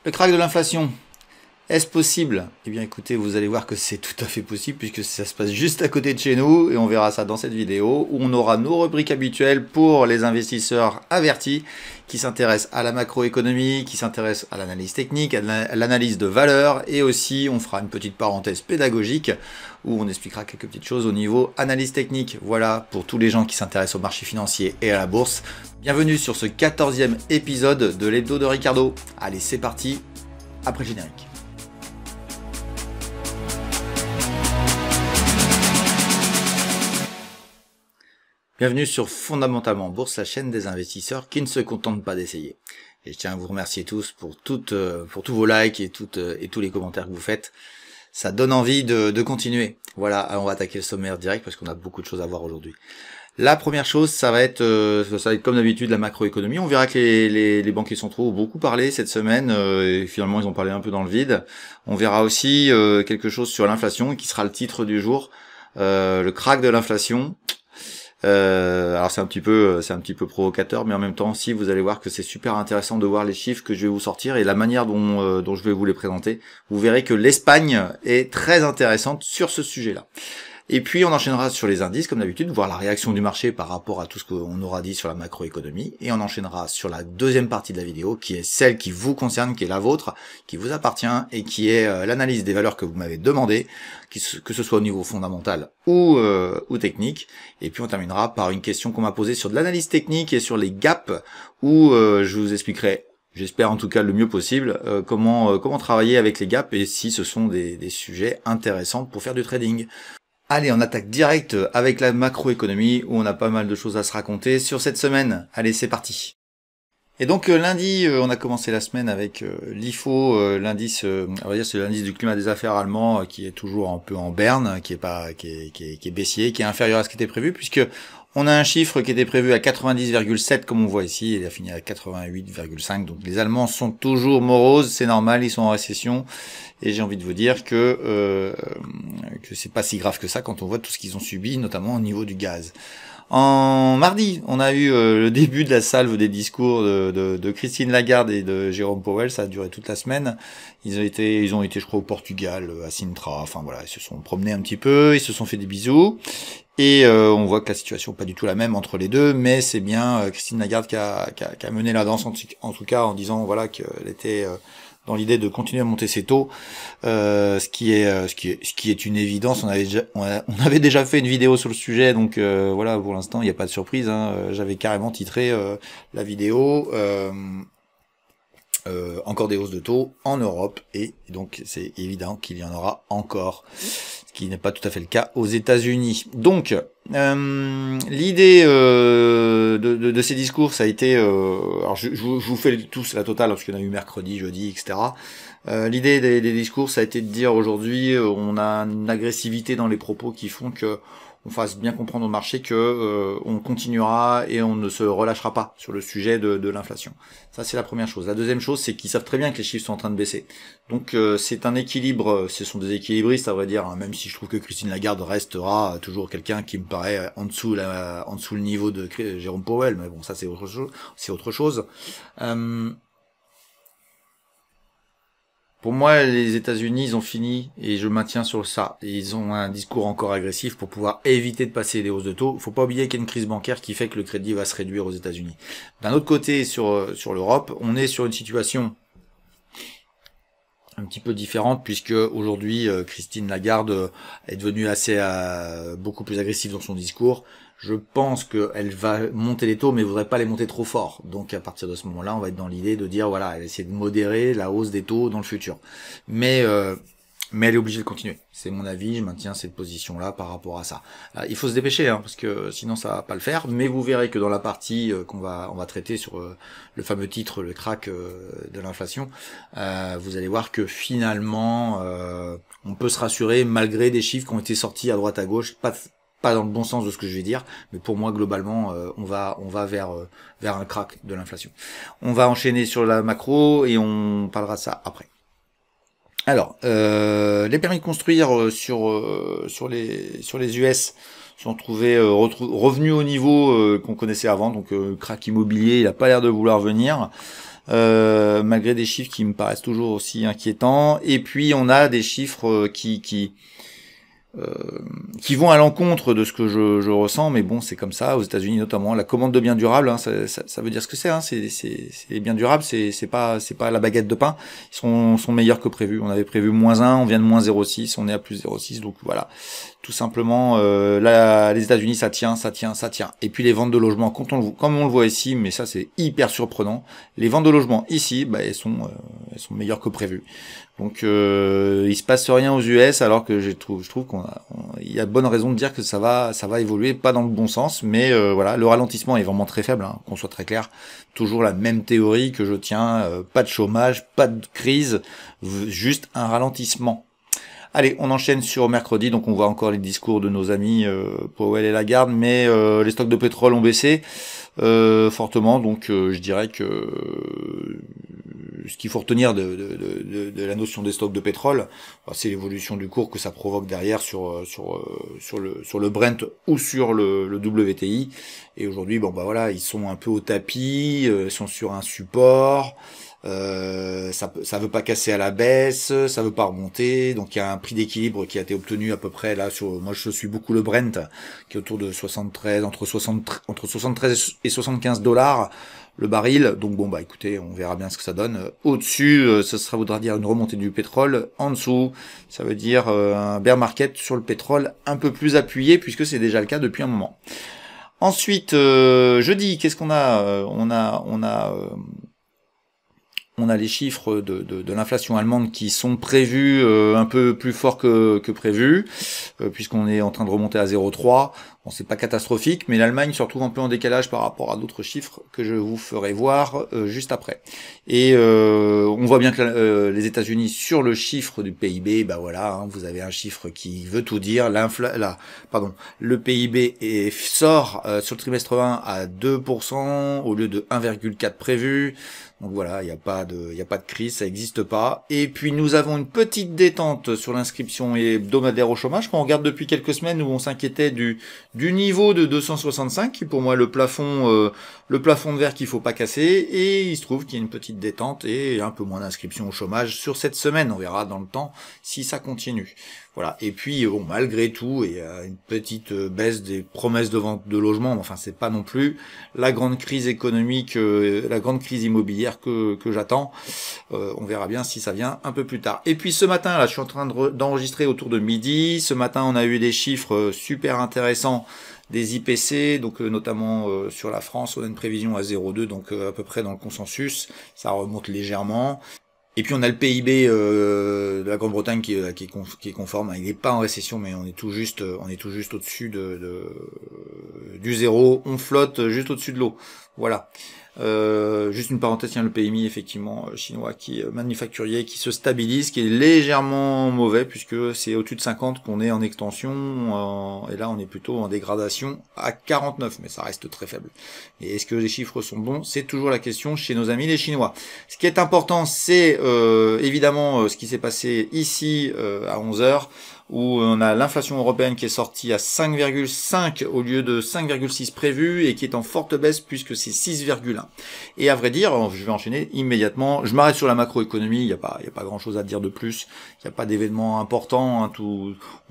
Le crack de l'inflation, est-ce possible? Eh bien écoutez, vous allez voir que c'est tout à fait possible puisque ça se passe juste à côté de chez nous et on verra ça dans cette vidéo où on aura nos rubriques habituelles pour les investisseurs avertis qui s'intéressent à la macroéconomie, qui s'intéressent à l'analyse technique, à l'analyse de valeur et aussi on fera une petite parenthèse pédagogique où on expliquera quelques petites choses au niveau analyse technique. Voilà pour tous les gens qui s'intéressent au marché financier et à la bourse. Bienvenue sur ce 14e épisode de l'hebdo de Ricardo. Allez, c'est parti, après le générique. Bienvenue sur Fondamentalement Bourse, la chaîne des investisseurs qui ne se contentent pas d'essayer. Et je tiens à vous remercier tous pour tous vos likes et tous les commentaires que vous faites. Ça donne envie de continuer. Voilà, on va attaquer le sommaire direct parce qu'on a beaucoup de choses à voir aujourd'hui. La première chose, ça va être comme d'habitude la macroéconomie. On verra que les banquiers centraux ont beaucoup parlé cette semaine et finalement ils ont parlé un peu dans le vide. On verra aussi quelque chose sur l'inflation qui sera le titre du jour, le crack de l'inflation. Alors c'est un petit peu provocateur, mais en même temps, si vous allez voir que c'est super intéressant de voir les chiffres que je vais vous sortir et la manière dont je vais vous les présenter, vous verrez que l'Espagne est très intéressante sur ce sujet-là. Et puis on enchaînera sur les indices comme d'habitude, voir la réaction du marché par rapport à tout ce qu'on aura dit sur la macroéconomie, et on enchaînera sur la deuxième partie de la vidéo qui est celle qui vous concerne, qui est la vôtre, qui vous appartient et qui est l'analyse des valeurs que vous m'avez demandé, que ce soit au niveau fondamental ou technique. Et puis on terminera par une question qu'on m'a posée sur de l'analyse technique et sur les gaps où je vous expliquerai, j'espère en tout cas le mieux possible, comment travailler avec les gaps et si ce sont des sujets intéressants pour faire du trading. Allez, on attaque direct avec la macroéconomie où on a pas mal de choses à se raconter sur cette semaine. Allez, c'est parti. Et donc lundi, on a commencé la semaine avec l'IFO, l'indice, on va dire c'est l'indice du climat des affaires allemand qui est toujours un peu en berne, qui est baissier, qui est inférieur à ce qui était prévu puisque on a un chiffre qui était prévu à 90,7 comme on voit ici, il a fini à 88,5. Donc les Allemands sont toujours moroses, c'est normal, ils sont en récession. Et j'ai envie de vous dire que c'est pas si grave que ça quand on voit tout ce qu'ils ont subi, notamment au niveau du gaz. En mardi, on a eu le début de la salve des discours de Christine Lagarde et de Jérôme Powell. Ça a duré toute la semaine. Ils ont été, je crois, au Portugal, à Sintra. Enfin voilà, ils se sont promenés un petit peu, ils se sont fait des bisous. Et on voit que la situation n'est pas du tout la même entre les deux, mais c'est bien Christine Lagarde qui a mené la danse en tout cas en disant voilà qu'elle était dans l'idée de continuer à monter ses taux, ce qui est une évidence. On avait déjà fait une vidéo sur le sujet, donc voilà, pour l'instant il n'y a pas de surprise. J'avais carrément titré la vidéo encore des hausses de taux en Europe, et donc c'est évident qu'il y en aura encore, ce qui n'est pas tout à fait le cas aux États-Unis. Donc l'idée de ces discours, ça a été, alors je vous fais tous la totale parce qu'il y en a eu mercredi, jeudi, etc. L'idée des discours, ça a été de dire aujourd'hui, on a une agressivité dans les propos qui font que on fasse bien comprendre au marché que on continuera et on ne se relâchera pas sur le sujet de l'inflation. Ça, c'est la première chose. La deuxième chose, c'est qu'ils savent très bien que les chiffres sont en train de baisser. Donc c'est un équilibre, ce sont des équilibristes à vrai dire, hein, même si je trouve que Christine Lagarde restera toujours quelqu'un qui me paraît en dessous le niveau de Jérôme Powell, mais bon, ça c'est autre chose. Pour moi, les États-Unis, ils ont fini, et je maintiens sur ça. Ils ont un discours encore agressif pour pouvoir éviter de passer des hausses de taux. Il faut pas oublier qu'il y a une crise bancaire qui fait que le crédit va se réduire aux États-Unis. D'un autre côté, sur l'Europe, on est sur une situation un petit peu différente puisque aujourd'hui, Christine Lagarde est devenue beaucoup plus agressive dans son discours. Je pense qu'elle va monter les taux, mais elle voudrait pas les monter trop fort. Donc à partir de ce moment-là, on va être dans l'idée de dire voilà, elle essaie de modérer la hausse des taux dans le futur. Mais elle est obligée de continuer. C'est mon avis, je maintiens cette position-là par rapport à ça. Il faut se dépêcher, parce que sinon ça va pas le faire. Mais vous verrez que dans la partie on va traiter sur le fameux titre, le crack de l'inflation, vous allez voir que finalement, on peut se rassurer malgré des chiffres qui ont été sortis à droite à gauche, pas dans le bon sens de ce que je vais dire, mais pour moi globalement on va vers un crack de l'inflation. On va enchaîner sur la macro et on parlera de ça après. Alors les permis de construire sur les US sont trouvés revenus au niveau qu'on connaissait avant, donc crack immobilier, il a pas l'air de vouloir venir. malgré des chiffres qui me paraissent toujours aussi inquiétants. Et puis on a des chiffres qui vont à l'encontre de ce que je ressens, mais bon, c'est comme ça. Aux États-Unis notamment, la commande de biens durables, hein, ça veut dire ce que c'est. Hein, c'est les biens durables, c'est pas la baguette de pain. Ils sont meilleurs que prévu. On avait prévu -1, on vient de -0,6, on est à +0,6. Donc voilà, tout simplement, là, les États-Unis, ça tient. Et puis les ventes de logements, comme on le voit ici, mais ça c'est hyper surprenant. Les ventes de logements ici, bah, elles sont meilleures que prévu. Donc il se passe rien aux US, alors que je trouve qu'il y a de bonnes raisons de dire que ça va évoluer, pas dans le bon sens, mais voilà, le ralentissement est vraiment très faible, hein, qu'on soit très clair. Toujours la même théorie que je tiens, pas de chômage, pas de crise, juste un ralentissement. Allez, on enchaîne sur mercredi, donc on voit encore les discours de nos amis Powell et Lagarde, mais les stocks de pétrole ont baissé fortement, donc je dirais que ce qu'il faut retenir de la notion des stocks de pétrole, c'est l'évolution du cours que ça provoque derrière sur le Brent ou sur le WTI. Et aujourd'hui, bon bah voilà, ils sont un peu au tapis, ils sont sur un support. Ça veut pas casser à la baisse, ça veut pas remonter, donc il y a un prix d'équilibre qui a été obtenu à peu près là moi je suis beaucoup le Brent qui est autour de 73 entre 73 et 75 dollars le baril. Donc bon bah écoutez, on verra bien ce que ça donne. Au-dessus, ça voudra dire une remontée du pétrole. En dessous, ça veut dire un bear market sur le pétrole un peu plus appuyé, puisque c'est déjà le cas depuis un moment. Ensuite, jeudi, qu'est-ce qu'on a on a les chiffres de l'inflation allemande qui sont prévus un peu plus fort que prévu, puisqu'on est en train de remonter à 0,3. Bon, c'est pas catastrophique, mais l'Allemagne se retrouve un peu en décalage par rapport à d'autres chiffres que je vous ferai voir juste après. Et on voit bien que les États-Unis, sur le chiffre du PIB, bah voilà, hein, vous avez un chiffre qui veut tout dire. Le PIB sort sur le trimestre 1 à 2% au lieu de 1,4 prévu. Donc voilà, il n'y a pas de crise, ça n'existe pas. Et puis nous avons une petite détente sur l'inscription hebdomadaire au chômage qu'on regarde depuis quelques semaines, où on s'inquiétait du niveau de 265, qui pour moi le plafond de verre qu'il faut pas casser. Et il se trouve qu'il y a une petite détente et un peu moins d'inscription au chômage sur cette semaine. On verra dans le temps si ça continue. Voilà. Et puis bon, malgré tout, il y a une petite baisse des promesses de vente de logements. Enfin, c'est pas non plus la grande crise économique, la grande crise immobilière que j'attends. On verra bien si ça vient un peu plus tard. Et puis ce matin, là, je suis en train d'enregistrer autour de midi. Ce matin, on a eu des chiffres super intéressants des IPC, donc notamment sur la France, on a une prévision à 0,2, donc à peu près dans le consensus. Ça remonte légèrement. Et puis on a le PIB de la Grande-Bretagne qui est conforme. Il n'est pas en récession, mais on est tout juste au-dessus du zéro. On flotte juste au-dessus de l'eau. Voilà. Juste une parenthèse, le PMI effectivement chinois qui manufacturier qui se stabilise, qui est légèrement mauvais puisque c'est au-dessus de 50 qu'on est en extension, et là on est plutôt en dégradation à 49, mais ça reste très faible. Et est-ce que les chiffres sont bons? C'est toujours la question chez nos amis les Chinois. Ce qui est important, c'est évidemment ce qui s'est passé ici à 11h, où on a l'inflation européenne qui est sortie à 5,5 au lieu de 5,6 prévu et qui est en forte baisse puisque c'est 6,1. Et à vrai dire, je vais enchaîner immédiatement. Je m'arrête sur la macroéconomie, il n'y a pas grand chose à dire de plus. Il n'y a pas d'événement important, hein,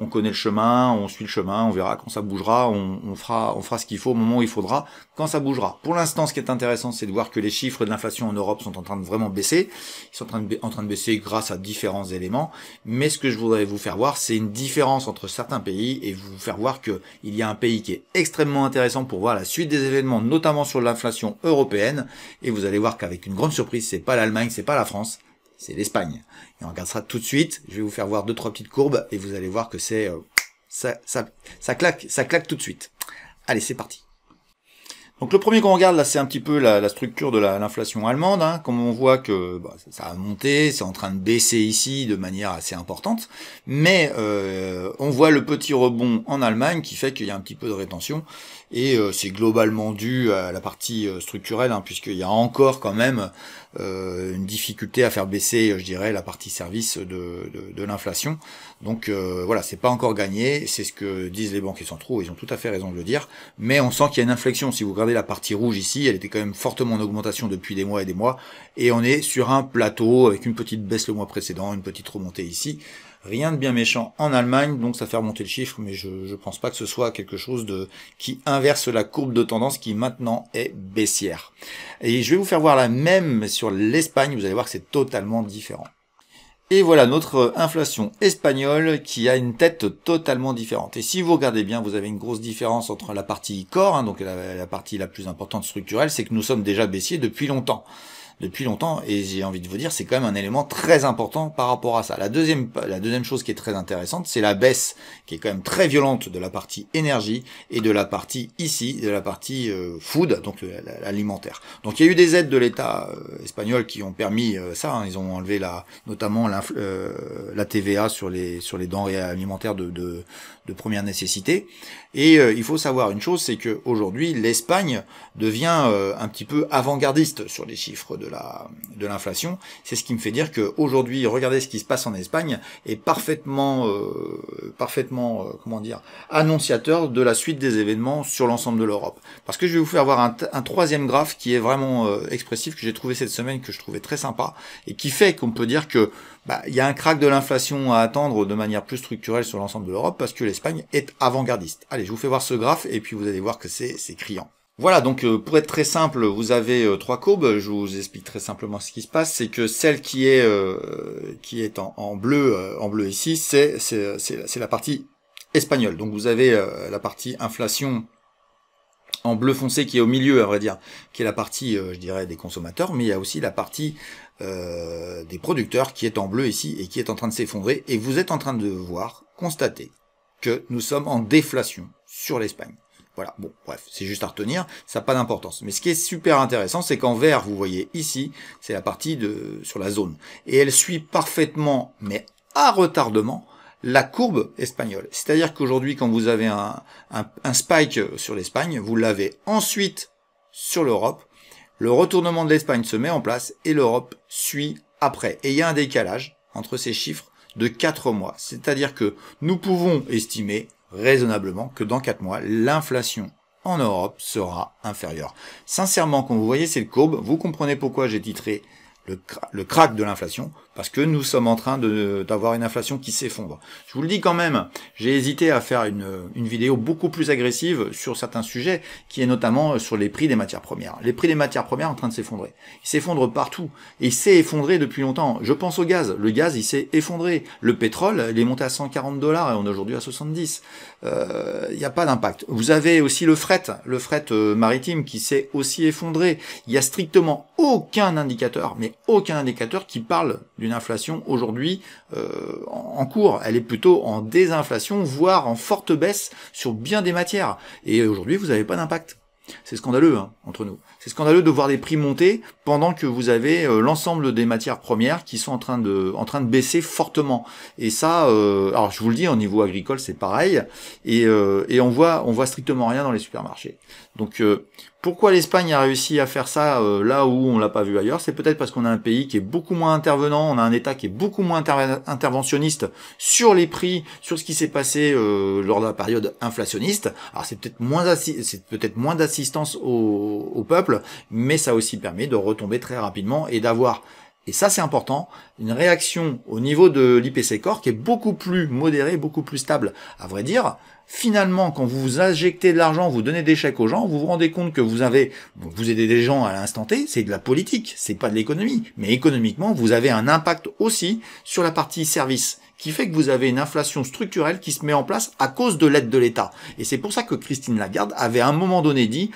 on connaît le chemin, on suit le chemin, on verra quand ça bougera, on fera ce qu'il faut au moment où il faudra, quand ça bougera. Pour l'instant, ce qui est intéressant, c'est de voir que les chiffres de l'inflation en Europe sont en train de vraiment baisser. Ils sont en train de baisser grâce à différents éléments. Mais ce que je voudrais vous faire voir, c'est une différence entre certains pays et vous faire voir que il y a un pays qui est extrêmement intéressant pour voir la suite des événements, notamment sur l'inflation européenne. Et vous allez voir qu'avec une grande surprise, c'est pas l'Allemagne, c'est pas la France, c'est l'Espagne. Et on regardera tout de suite. Je vais vous faire voir 2-3 petites courbes et vous allez voir que c'est ça claque tout de suite. Allez, c'est parti. Donc le premier qu'on regarde là, c'est un petit peu la structure de l'inflation allemande, hein. Comme on voit que ça a monté, c'est en train de baisser ici de manière assez importante, mais on voit le petit rebond en Allemagne qui fait qu'il y a un petit peu de rétention, et c'est globalement dû à la partie structurelle, hein, puisqu'il y a encore quand même une difficulté à faire baisser, je dirais, la partie service de l'inflation. Donc voilà, c'est pas encore gagné, c'est ce que disent les banquiers centraux, ils ont tout à fait raison de le dire, mais on sent qu'il y a une inflexion. Si vous regardez la partie rouge ici, elle était quand même fortement en augmentation depuis des mois, et on est sur un plateau avec une petite baisse le mois précédent, une petite remontée ici. Rien de bien méchant en Allemagne, donc ça fait remonter le chiffre, mais je pense pas que ce soit quelque chose qui inverse la courbe de tendance qui maintenant est baissière. Et je vais vous faire voir la même sur l'Espagne, vous allez voir que c'est totalement différent. Et voilà notre inflation espagnole qui a une tête totalement différente. Et si vous regardez bien, vous avez une grosse différence entre la partie corps, donc la partie la plus importante structurelle, c'est que nous sommes déjà baissiers depuis longtemps, et j'ai envie de vous dire, c'est quand même un élément très important par rapport à ça. La deuxième chose qui est très intéressante, c'est la baisse qui est quand même très violente de la partie énergie et de la partie ici, de la partie food, donc l'alimentaire. Donc il y a eu des aides de l'État espagnol qui ont permis ça, hein. Ils ont enlevé notamment la TVA sur les denrées alimentaires de première nécessité. Et il faut savoir une chose, c'est que aujourd'hui l'Espagne devient un petit peu avant-gardiste sur les chiffres de l'inflation. C'est ce qui me fait dire que aujourd'hui, regardez ce qui se passe en Espagne, est parfaitement comment dire, annonciateur de la suite des événements sur l'ensemble de l'Europe. Parce que je vais vous faire voir un troisième graphe qui est vraiment expressif, que j'ai trouvé cette semaine, que je trouvais très sympa, et qui fait qu'on peut dire que il y a un crack de l'inflation à attendre de manière plus structurelle sur l'ensemble de l'Europe, parce que l'Espagne est avant-gardiste. Allez, je vous fais voir ce graphe, et puis vous allez voir que c'est criant. Voilà, donc pour être très simple, vous avez trois courbes. Je vous explique très simplement ce qui se passe. C'est que celle qui est en bleu ici, c'est la partie espagnole. Donc vous avez la partie inflation en bleu foncé qui est au milieu, à vrai dire, qui est la partie, je dirais, des consommateurs, mais il y a aussi la partie des producteurs qui est en bleu ici et qui est en train de s'effondrer. Et vous êtes en train de constater que nous sommes en déflation sur l'Espagne. Voilà, bon, bref, c'est juste à retenir, ça n'a pas d'importance. Mais ce qui est super intéressant, c'est qu'en vert, vous voyez ici, c'est la partie sur la zone. Et elle suit parfaitement, mais à retardement, la courbe espagnole. C'est-à-dire qu'aujourd'hui, quand vous avez un spike sur l'Espagne, vous l'avez ensuite sur l'Europe, le retournement de l'Espagne se met en place et l'Europe suit après. Et il y a un décalage entre ces chiffres de 4 mois. C'est-à-dire que nous pouvons estimer raisonnablement que dans 4 mois, l'inflation en Europe sera inférieure. Sincèrement, quand vous voyez cette courbe, vous comprenez pourquoi j'ai titré le crack de l'inflation, parce que nous sommes en train d'avoir une inflation qui s'effondre. Je vous le dis quand même, j'ai hésité à faire une vidéo beaucoup plus agressive sur certains sujets, qui est notamment sur les prix des matières premières. Les prix des matières premières sont en train de s'effondrer. Ils s'effondrent partout. Et il s'est effondré depuis longtemps. Je pense au gaz. Le gaz, il s'est effondré. Le pétrole, il est monté à 140 $ et on est aujourd'hui à 70. Il n'y a pas d'impact. Vous avez aussi le fret maritime qui s'est aussi effondré. Il y a strictement aucun indicateur, mais aucun indicateur qui parle d'une inflation aujourd'hui en cours. Elle est plutôt en désinflation, voire en forte baisse sur bien des matières. Et aujourd'hui, vous n'avez pas d'impact. C'est scandaleux, hein, entre nous. C'est scandaleux de voir des prix monter pendant que vous avez l'ensemble des matières premières qui sont en train de baisser fortement. Et ça, alors je vous le dis, au niveau agricole, c'est pareil. Et on voit strictement rien dans les supermarchés. Donc pourquoi l'Espagne a réussi à faire ça là où on l'a pas vu ailleurs? C'est peut-être parce qu'on a un pays qui est beaucoup moins intervenant, on a un État qui est beaucoup moins interventionniste sur les prix, sur ce qui s'est passé lors de la période inflationniste. Alors c'est peut-être moins d'assistance au peuple, mais ça aussi permet de retomber très rapidement et d'avoir, et ça c'est important, une réaction au niveau de l'IPC Core qui est beaucoup plus modérée, beaucoup plus stable. À vrai dire, finalement, quand vous injectez de l'argent, vous donnez des chèques aux gens, vous vous rendez compte que vous aidez des gens à l'instant T, c'est de la politique, c'est pas de l'économie. Mais économiquement, vous avez un impact aussi sur la partie service, qui fait que vous avez une inflation structurelle qui se met en place à cause de l'aide de l'État. Et c'est pour ça que Christine Lagarde avait à un moment donné dit,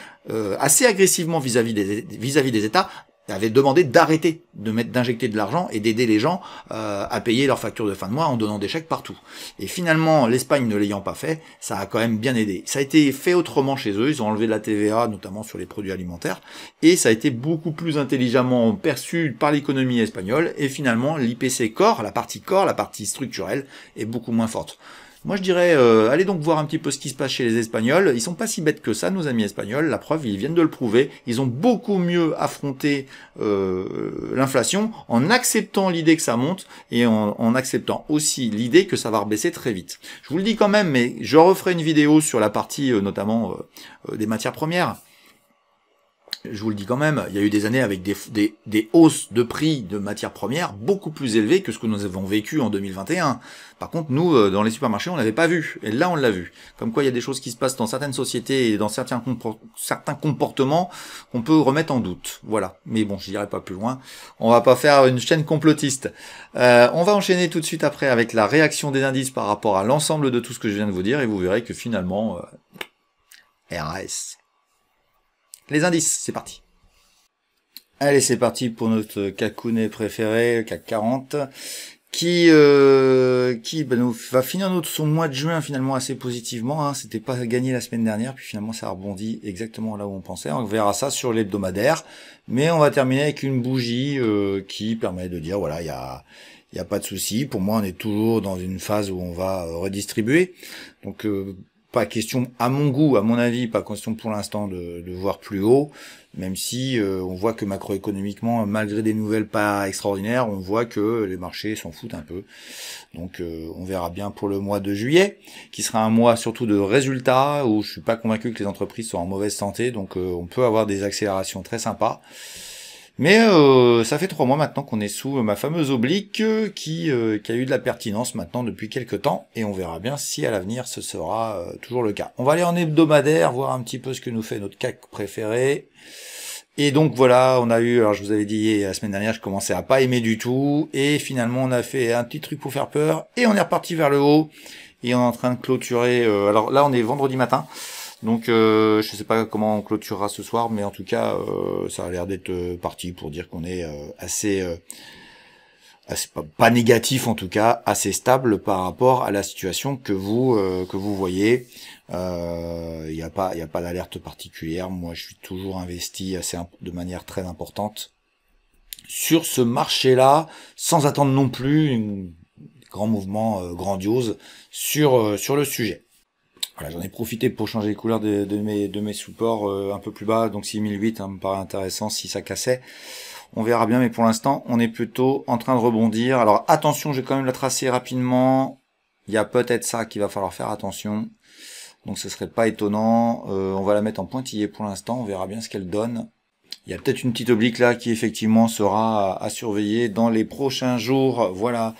assez agressivement vis-à-vis des États, avait demandé d'arrêter d'injecter de l'argent et d'aider les gens à payer leurs factures de fin de mois en donnant des chèques partout. Et finalement, l'Espagne ne l'ayant pas fait, ça a quand même bien aidé. Ça a été fait autrement chez eux, ils ont enlevé de la TVA, notamment sur les produits alimentaires, et ça a été beaucoup plus intelligemment perçu par l'économie espagnole, et finalement, l'IPC Core, la partie structurelle, est beaucoup moins forte. Moi je dirais, allez donc voir un petit peu ce qui se passe chez les Espagnols. Ils sont pas si bêtes que ça, nos amis espagnols. La preuve, ils viennent de le prouver. Ils ont beaucoup mieux affronté l'inflation en acceptant l'idée que ça monte et en acceptant aussi l'idée que ça va rebaisser très vite. Je vous le dis quand même, mais je referai une vidéo sur la partie notamment des matières premières. Je vous le dis quand même, il y a eu des années avec des hausses de prix de matières premières beaucoup plus élevées que ce que nous avons vécu en 2021. Par contre, nous, dans les supermarchés, on l'avait pas vu. Et là, on l'a vu. Comme quoi, il y a des choses qui se passent dans certaines sociétés et dans certains comportements qu'on peut remettre en doute. Voilà. Mais bon, je n'irai pas plus loin. On va pas faire une chaîne complotiste. On va enchaîner tout de suite après avec la réaction des indices par rapport à l'ensemble de tout ce que je viens de vous dire et vous verrez que finalement, RAS. Les indices, c'est parti. Allez, c'est parti pour notre cacounet préféré, le CAC 40, qui nous va finir son mois de juin finalement assez positivement. Hein. C'était pas gagné la semaine dernière, puis finalement ça a rebondi exactement là où on pensait. On verra ça sur l'hebdomadaire, mais on va terminer avec une bougie qui permet de dire voilà, il y a pas de souci. Pour moi, on est toujours dans une phase où on va redistribuer. Donc pas question, à mon goût, à mon avis, pas question pour l'instant de voir plus haut, même si on voit que macroéconomiquement, malgré des nouvelles pas extraordinaires, on voit que les marchés s'en foutent un peu. Donc on verra bien pour le mois de juillet, qui sera un mois surtout de résultats, où je suis pas convaincu que les entreprises sont en mauvaise santé, donc on peut avoir des accélérations très sympas. Mais ça fait 3 mois maintenant qu'on est sous ma fameuse oblique qui a eu de la pertinence maintenant depuis quelques temps et on verra bien si à l'avenir ce sera toujours le cas. On va aller en hebdomadaire, voir un petit peu ce que nous fait notre CAC préféré. Et donc voilà, on a eu, alors je vous avais dit la semaine dernière, je commençais à pas aimer du tout et finalement on a fait un petit truc pour faire peur et on est reparti vers le haut et on est en train de clôturer. Alors là on est vendredi matin. Donc je sais pas comment on clôturera ce soir, mais en tout cas ça a l'air d'être parti pour dire qu'on est assez pas négatif en tout cas, assez stable par rapport à la situation que vous voyez. Il n'y a pas d'alerte particulière. Moi je suis toujours investi de manière très importante sur ce marché-là, sans attendre non plus un grand mouvement grandiose sur le sujet. Voilà, j'en ai profité pour changer les couleurs de mes supports un peu plus bas, donc 6008, me paraît intéressant si ça cassait. On verra bien, mais pour l'instant, on est plutôt en train de rebondir. Alors attention, je vais quand même la tracer rapidement. Il y a peut-être ça qu'il va falloir faire attention. Donc ce serait pas étonnant. On va la mettre en pointillé pour l'instant, on verra bien ce qu'elle donne. Il y a peut-être une petite oblique là qui effectivement sera à surveiller dans les prochains jours. Voilà.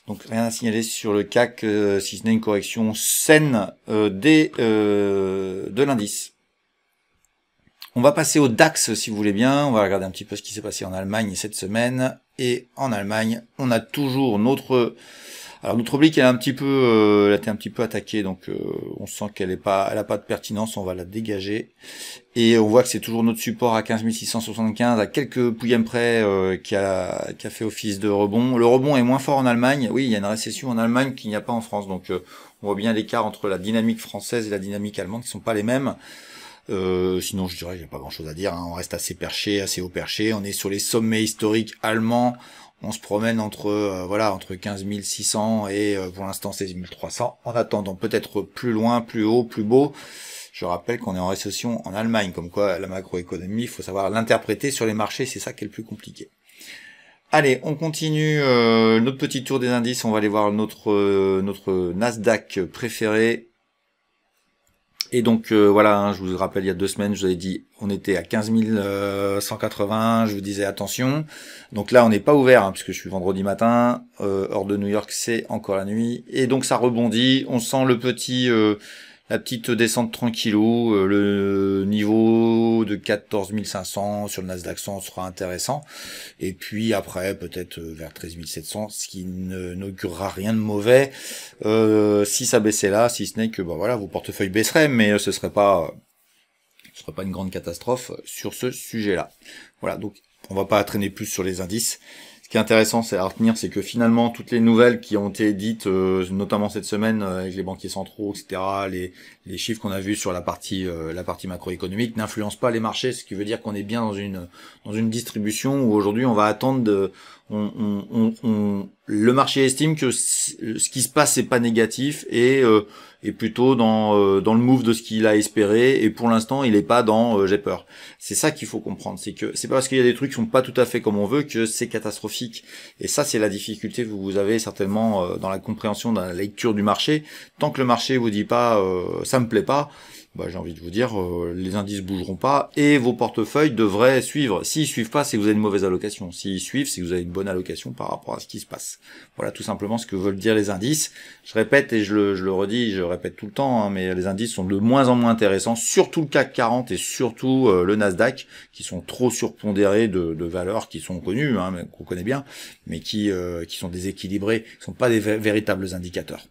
Donc rien à signaler sur le CAC, si ce n'est une correction saine de l'indice. On va passer au DAX si vous voulez bien. On va regarder un petit peu ce qui s'est passé en Allemagne cette semaine. Et en Allemagne, on a toujours notre oblique, elle a été un petit peu attaquée, donc on sent qu'elle a pas de pertinence. On va la dégager. Et on voit que c'est toujours notre support à 15 675, à quelques pouillèmes près, qui a fait office de rebond. Le rebond est moins fort en Allemagne. Oui, il y a une récession en Allemagne qu'il n'y a pas en France. Donc on voit bien l'écart entre la dynamique française et la dynamique allemande qui sont pas les mêmes. Sinon je dirais qu'il n'y a pas grand chose à dire, hein. On reste assez perché, assez haut perché. On est sur les sommets historiques allemands. On se promène entre 15 600 et pour l'instant 16 300. En attendant peut-être plus loin, plus haut, plus beau. Je rappelle qu'on est en récession en Allemagne, comme quoi la macroéconomie, il faut savoir l'interpréter sur les marchés, c'est ça qui est le plus compliqué. Allez, on continue notre petit tour des indices, on va aller voir notre Nasdaq préféré. Et donc voilà, hein, je vous rappelle, il y a 2 semaines, je vous avais dit, on était à 15 180, je vous disais attention. Donc là, on n'est pas ouvert, hein, puisque je suis vendredi matin, hors de New York, c'est encore la nuit. Et donc ça rebondit, on sent la petite descente tranquillou, le niveau de 14 500 sur le Nasdaq 100 sera intéressant. Et puis après, peut-être vers 13 700, ce qui n'augurera rien de mauvais. Si ça baissait là, si ce n'est que voilà, vos portefeuilles baisseraient, mais ce serait pas une grande catastrophe sur ce sujet-là. Voilà, donc on va pas traîner plus sur les indices. Ce qui est intéressant, c'est à retenir, c'est que finalement toutes les nouvelles qui ont été dites, notamment cette semaine avec les banquiers centraux, etc., les chiffres qu'on a vus sur la partie macroéconomique n'influencent pas les marchés, ce qui veut dire qu'on est bien dans une distribution où aujourd'hui on va attendre le marché estime que ce qui se passe c'est pas négatif et est plutôt dans le move de ce qu'il a espéré, et pour l'instant il est pas dans j'ai peur. C'est ça qu'il faut comprendre, c'est que c'est pas parce qu'il y a des trucs qui sont pas tout à fait comme on veut que c'est catastrophique. Et ça c'est la difficulté que vous avez certainement dans la compréhension, dans la lecture du marché. Tant que le marché vous dit pas ça me plaît pas, bah, j'ai envie de vous dire, les indices bougeront pas et vos portefeuilles devraient suivre. S'ils suivent pas, c'est que vous avez une mauvaise allocation. S'ils suivent, c'est que vous avez une bonne allocation par rapport à ce qui se passe. Voilà tout simplement ce que veulent dire les indices. Je répète et je le redis, je répète tout le temps, hein, mais les indices sont de moins en moins intéressants, surtout le CAC 40 et surtout le Nasdaq, qui sont trop surpondérés de valeurs qui sont connues, hein, qu'on connaît bien, mais qui sont déséquilibrées, qui sont pas des véritables indicateurs.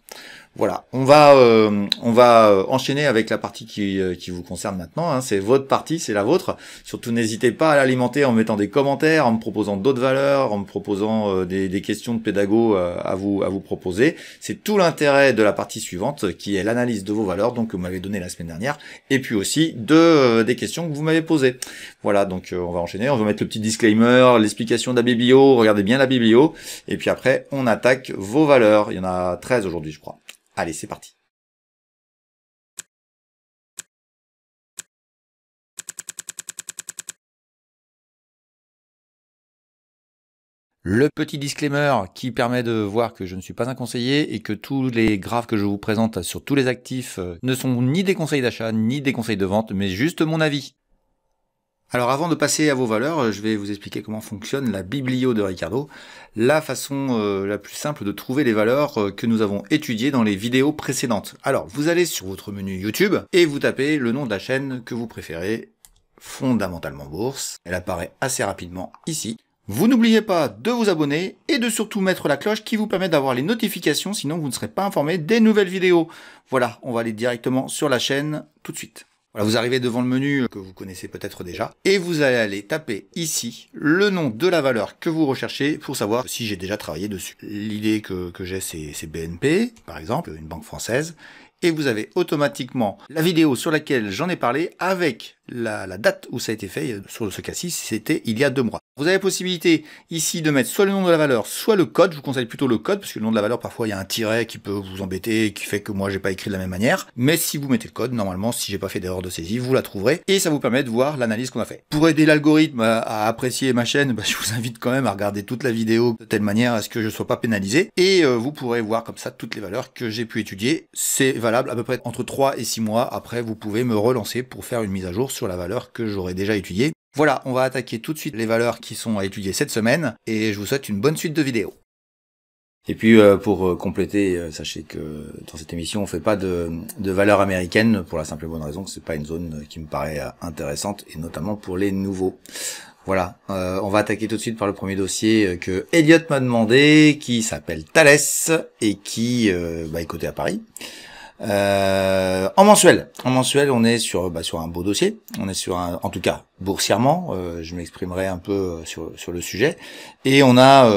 Voilà, on va enchaîner avec la partie qui vous concerne maintenant, hein. C'est votre partie, c'est la vôtre. Surtout n'hésitez pas à l'alimenter en mettant des commentaires, en me proposant d'autres valeurs, en me proposant des questions de pédago à vous proposer. C'est tout l'intérêt de la partie suivante, qui est l'analyse de vos valeurs, donc que vous m'avez donné la semaine dernière, et puis aussi des questions que vous m'avez posées. Voilà, donc on va enchaîner, on va mettre le petit disclaimer, l'explication de la biblio, regardez bien la biblio, et puis après on attaque vos valeurs. Il y en a 13 aujourd'hui je crois. Allez, c'est parti. Le petit disclaimer qui permet de voir que je ne suis pas un conseiller et que tous les graphes que je vous présente sur tous les actifs ne sont ni des conseils d'achat ni des conseils de vente, mais juste mon avis. Alors avant de passer à vos valeurs, je vais vous expliquer comment fonctionne la biblio de Ricardo, la façon la plus simple de trouver les valeurs que nous avons étudiées dans les vidéos précédentes. Alors vous allez sur votre menu YouTube et vous tapez le nom de la chaîne que vous préférez, Fondamentalement Bourse. Elle apparaît assez rapidement ici. Vous n'oubliez pas de vous abonner et de surtout mettre la cloche qui vous permet d'avoir les notifications, sinon vous ne serez pas informé des nouvelles vidéos. Voilà, on va aller directement sur la chaîne tout de suite. Voilà, vous arrivez devant le menu que vous connaissez peut-être déjà, et vous allez aller taper ici le nom de la valeur que vous recherchez pour savoir si j'ai déjà travaillé dessus. L'idée que j'ai, c'est BNP, par exemple, une banque française, et vous avez automatiquement la vidéo sur laquelle j'en ai parlé avec la date où ça a été fait. Sur ce cas-ci, c'était il y a 2 mois. Vous avez la possibilité ici de mettre soit le nom de la valeur, soit le code. Je vous conseille plutôt le code, parce que le nom de la valeur, parfois, il y a un tiret qui peut vous embêter, qui fait que moi, j'ai pas écrit de la même manière. Mais si vous mettez le code, normalement, si j'ai pas fait d'erreur de saisie, vous la trouverez, et ça vous permet de voir l'analyse qu'on a fait. Pour aider l'algorithme à apprécier ma chaîne, bah, je vous invite quand même à regarder toute la vidéo de telle manière à ce que je sois pas pénalisé, et vous pourrez voir comme ça toutes les valeurs que j'ai pu étudier. C'est valable à peu près entre 3 et 6 mois. Après, vous pouvez me relancer pour faire une mise à jour sur la valeur que j'aurais déjà étudiée. Voilà, on va attaquer tout de suite les valeurs qui sont à étudier cette semaine, et je vous souhaite une bonne suite de vidéos. Et puis pour compléter, sachez que dans cette émission on fait pas de valeurs américaines, pour la simple et bonne raison que c'est pas une zone qui me paraît intéressante, et notamment pour les nouveaux. Voilà, on va attaquer tout de suite par le premier dossier que Elliot m'a demandé, qui s'appelle Thales et qui est coté à Paris. En mensuel, on est sur un beau dossier. On est sur en tout cas boursièrement. Je m'exprimerai un peu sur le sujet. Et on a,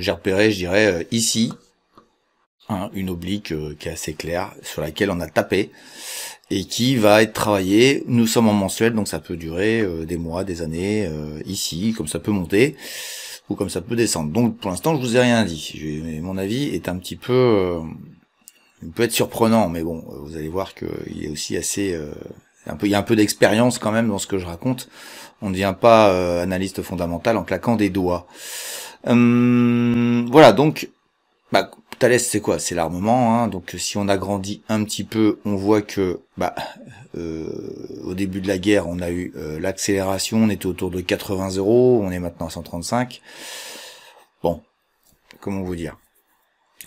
j'ai repéré, je dirais ici, une oblique qui est assez claire, sur laquelle on a tapé et qui va être travaillée. Nous sommes en mensuel, donc ça peut durer des mois, des années. Ici, comme ça peut monter ou comme ça peut descendre. Donc pour l'instant, je vous ai rien dit. Mon avis est un petit peu il peut être surprenant, mais bon, vous allez voir qu'il est aussi assez, il y a un peu d'expérience quand même dans ce que je raconte. On ne devient pas analyste fondamental en claquant des doigts. Voilà, donc, Thales, c'est quoi? C'est l'armement, hein. Donc, si on agrandit un petit peu, on voit que, au début de la guerre, on a eu l'accélération. On était autour de 80 €. On est maintenant à 135. Bon, comment vous dire?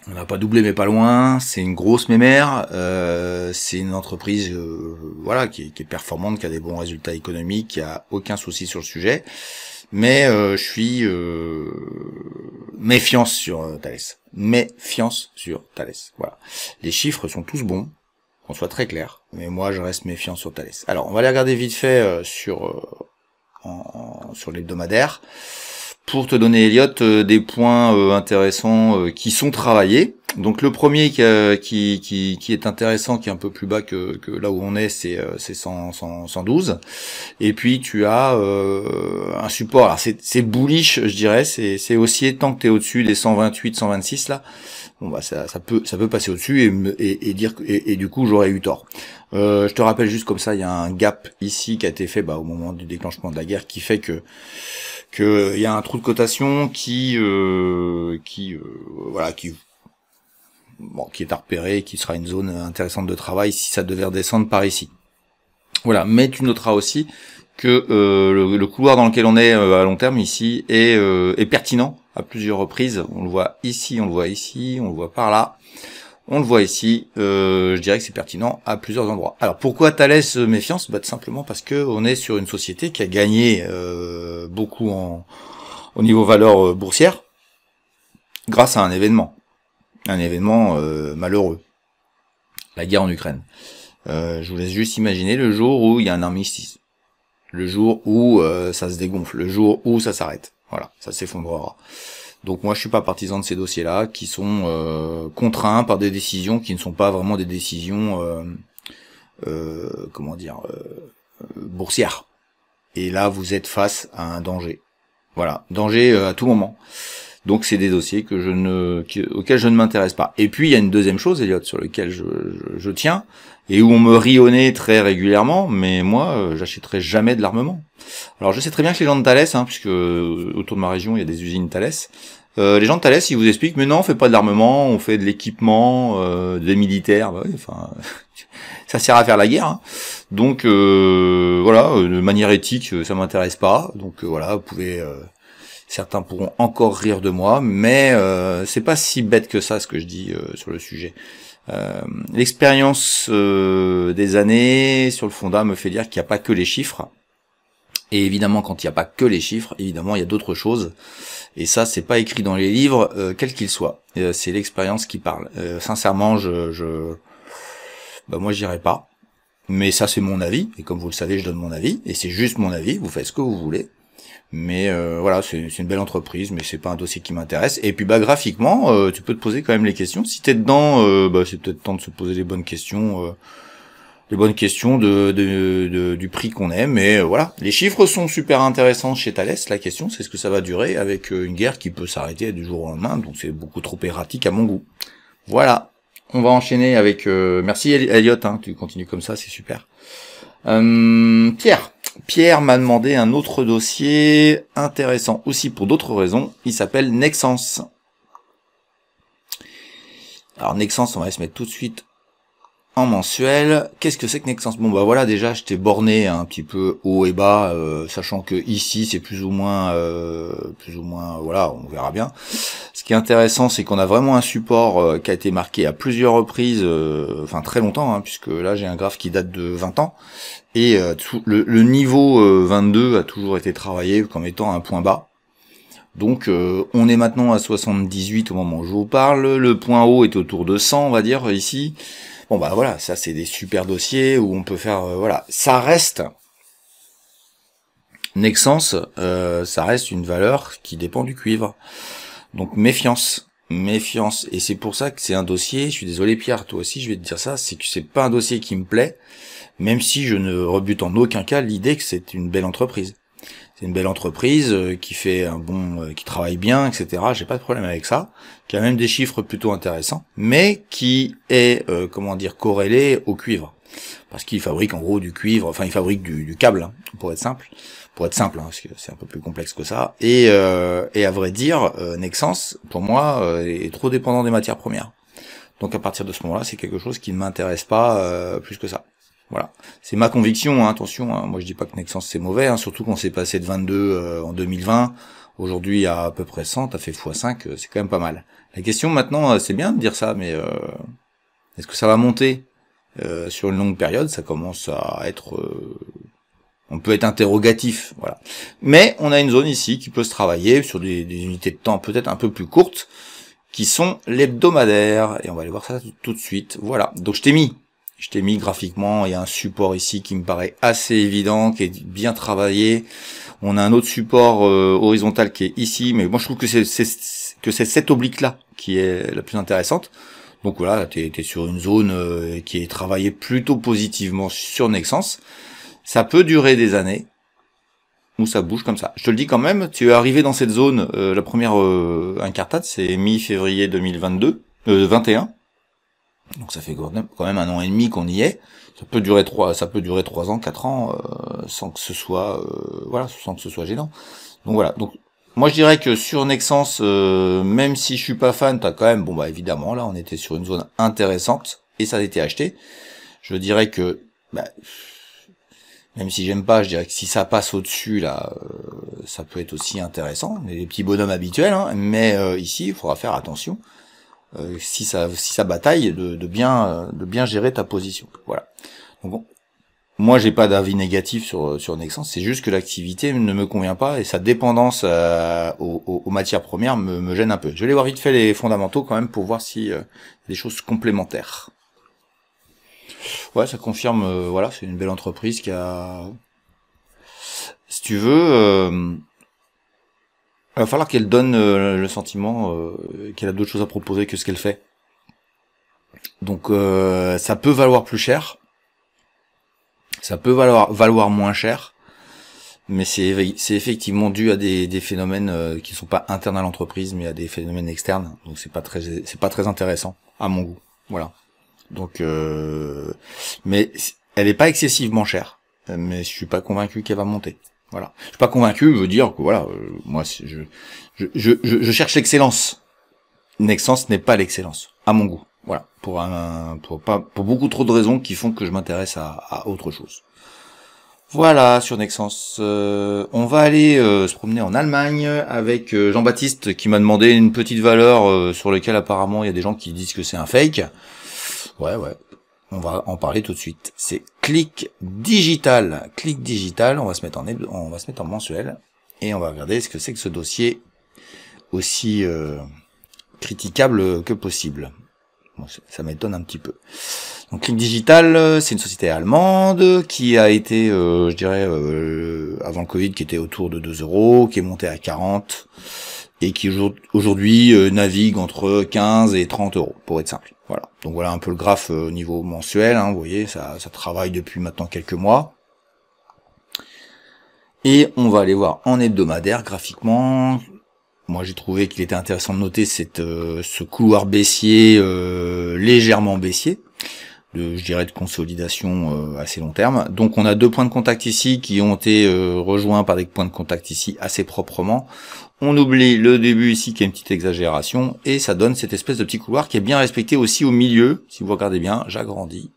On n'a pas doublé mais pas loin, c'est une grosse mémère, c'est une entreprise qui est performante, qui a des bons résultats économiques, qui a aucun souci sur le sujet, mais je suis méfiance sur Thales. Voilà. Les chiffres sont tous bons, qu'on soit très clair, mais moi je reste méfiant sur Thales. Alors on va aller regarder vite fait sur l'hebdomadaire. Pour te donner, Elliot, des points intéressants qui sont travaillés. Donc le premier qui est intéressant, qui est un peu plus bas que là où on est, c'est 112. Et puis tu as un support. Alors c'est bullish, je dirais. C'est haussier tant que tu es au-dessus des 128, 126 là. Bon bah ça peut passer au-dessus et dire et du coup j'aurais eu tort. Je te rappelle juste comme ça, il y a un gap ici qui a été fait au moment du déclenchement de la guerre qui fait que il y a un trou de cotation qui est à repérer, qui sera une zone intéressante de travail si ça devait redescendre par ici. Voilà, mais tu noteras aussi que le couloir dans lequel on est à long terme ici est pertinent à plusieurs reprises. On le voit ici, on le voit ici, on le voit par là, on le voit ici. Je dirais que c'est pertinent à plusieurs endroits. Alors pourquoi Thales méfiance? Tout simplement parce que on est sur une société qui a gagné beaucoup au niveau valeur boursière grâce à un événement malheureux, la guerre en Ukraine. Je vous laisse juste imaginer le jour où il y a un armistice, le jour où ça se dégonfle, le jour où ça s'arrête. Voilà, ça s'effondrera. Donc moi je suis pas partisan de ces dossiers-là qui sont contraints par des décisions qui ne sont pas vraiment des décisions boursières. Et là vous êtes face à un danger. Voilà, danger à tout moment. Donc c'est des dossiers auxquels je ne m'intéresse pas. Et puis il y a une deuxième chose, Elliot, sur lequel je tiens, et où on me rit au nez très régulièrement, mais moi j'achèterai jamais de l'armement. Alors je sais très bien que les gens de Thales, puisque autour de ma région il y a des usines Thales, les gens de Thales ils vous expliquent, mais non on fait pas de l'armement, on fait de l'équipement, des militaires, bah oui, enfin ça sert à faire la guerre. Donc voilà, de manière éthique ça m'intéresse pas, donc voilà, vous pouvez... Certains pourront encore rire de moi, mais c'est pas si bête que ça ce que je dis sur le sujet. L'expérience des années sur le Fonda me fait dire qu'il n'y a pas que les chiffres. Et évidemment, quand il n'y a pas que les chiffres, évidemment, il y a d'autres choses. Et ça, c'est pas écrit dans les livres, quels qu'ils soient. C'est l'expérience qui parle. Sincèrement, moi, je dirais pas. Mais ça, c'est mon avis. Et comme vous le savez, je donne mon avis. Et c'est juste mon avis. Vous faites ce que vous voulez. Mais voilà, c'est une belle entreprise, mais c'est pas un dossier qui m'intéresse. Et puis graphiquement, tu peux te poser quand même les questions. Si t'es dedans, c'est peut-être temps de se poser les bonnes questions du prix qu'on aime. Mais voilà, les chiffres sont super intéressants chez Thales. La question, c'est ce que ça va durer avec une guerre qui peut s'arrêter du jour au lendemain. Donc c'est beaucoup trop erratique à mon goût. Voilà, on va enchaîner avec... merci Elliot, tu continues comme ça, c'est super. Pierre m'a demandé un autre dossier intéressant aussi pour d'autres raisons. Il s'appelle Nexans. Alors Nexans, on va se mettre tout de suite en mensuel. Qu'est-ce que c'est que Nexans? Bon voilà, déjà je t'ai borné un petit peu haut et bas, sachant que ici c'est plus ou moins voilà, on verra bien. Ce qui est intéressant, c'est qu'on a vraiment un support qui a été marqué à plusieurs reprises, très longtemps, puisque là j'ai un graphe qui date de 20 ans. Et le niveau 22 a toujours été travaillé comme étant un point bas. Donc on est maintenant à 78 au moment où je vous parle. Le point haut est autour de 100, on va dire, ici. Bon voilà, ça c'est des super dossiers où on peut faire... voilà, ça reste... Nexans, ça reste une valeur qui dépend du cuivre. Donc méfiance. Et c'est pour ça que c'est un dossier, je suis désolé Pierre, toi aussi je vais te dire ça, c'est que c'est pas un dossier qui me plaît, même si je ne rebute en aucun cas l'idée que c'est une belle entreprise. C'est une belle entreprise qui fait qui travaille bien, etc. J'ai pas de problème avec ça, qui a même des chiffres plutôt intéressants, mais qui est corrélé au cuivre, parce qu'il fabrique en gros du cuivre, il fabrique du câble, pour être simple, parce que c'est un peu plus complexe que ça. Et à vrai dire, Nexans, pour moi, est trop dépendant des matières premières. Donc à partir de ce moment-là, c'est quelque chose qui ne m'intéresse pas plus que ça. Voilà, c'est ma conviction, attention, moi je dis pas que Nexans c'est mauvais, surtout qu'on s'est passé de 22 en 2020, aujourd'hui à peu près 100, t'as fait x5, c'est quand même pas mal. La question maintenant, c'est bien de dire ça, mais est-ce que ça va monter sur une longue période? Ça commence à être... on peut être interrogatif, voilà. Mais on a une zone ici qui peut se travailler sur des unités de temps peut-être un peu plus courtes, qui sont l'hebdomadaire, et on va aller voir ça tout de suite. Voilà, donc je t'ai mis graphiquement, il y a un support ici qui me paraît assez évident, qui est bien travaillé. On a un autre support horizontal qui est ici, mais moi je trouve que c'est cette oblique là qui est la plus intéressante. Donc voilà, t'es sur une zone qui est travaillée plutôt positivement sur Nexence. Ça peut durer des années, ou ça bouge comme ça. Je te le dis quand même, tu es arrivé dans cette zone, la première incartade, c'est mi-février 2022, 21. Donc ça fait quand même 1 an et demi qu'on y est. Ça peut durer 3 ans, 4 ans, sans que ce soit, sans que ce soit gênant. Donc voilà. Donc moi je dirais que sur Nexence, même si je suis pas fan, t'as quand même, bon bah évidemment là on était sur une zone intéressante et ça a été acheté. Je dirais que, même si j'aime pas, je dirais que si ça passe au-dessus là, ça peut être aussi intéressant. Les petits bonhommes habituels, hein, mais ici il faudra faire attention. Si ça bataille, de bien gérer ta position. Voilà. Donc bon, moi j'ai pas d'avis négatif sur Nexence, c'est juste que l'activité ne me convient pas et sa dépendance aux matières premières me gêne un peu. Je vais aller voir vite fait les fondamentaux quand même pour voir si y a des choses complémentaires. Ouais, ça confirme, voilà, c'est une belle entreprise qui a, si tu veux, il va falloir qu'elle donne le sentiment qu'elle a d'autres choses à proposer que ce qu'elle fait. Donc ça peut valoir plus cher, ça peut valoir moins cher, mais c'est effectivement dû à des phénomènes qui ne sont pas internes à l'entreprise, mais à des phénomènes externes. Donc c'est pas très intéressant à mon goût. Voilà. Donc mais elle est pas excessivement chère, mais je suis pas convaincu qu'elle va monter. Voilà. Je suis pas convaincu, veut dire que voilà, moi je cherche l'excellence. Nexence n'est pas l'excellence, à mon goût. Voilà. Pour beaucoup trop de raisons qui font que je m'intéresse à autre chose. Voilà, sur Nexence. On va aller se promener en Allemagne avec Jean-Baptiste qui m'a demandé une petite valeur sur laquelle apparemment il y a des gens qui disent que c'est un fake. Ouais. On va en parler tout de suite. C'est Click Digital. Click Digital, on va se mettre en mensuel et on va regarder ce que c'est que ce dossier aussi critiquable que possible. Bon, ça m'étonne un petit peu. Donc Click Digital, c'est une société allemande qui a été, je dirais, avant le Covid, qui était autour de 2 €, qui est montée à 40 et qui aujourd'hui navigue entre 15 et 30 €, pour être simple. Voilà. Donc voilà un peu le graphe au niveau mensuel, hein, vous voyez, ça travaille depuis maintenant quelques mois. Et on va aller voir en hebdomadaire, graphiquement. Moi j'ai trouvé qu'il était intéressant de noter ce couloir baissier, légèrement baissier, je dirais de consolidation assez long terme. Donc on a 2 points de contact ici qui ont été rejoints par des points de contact ici assez proprement. On oublie le début ici qui est une petite exagération et ça donne cette espèce de petit couloir qui est bien respecté aussi au milieu. Si vous regardez bien, j'agrandis.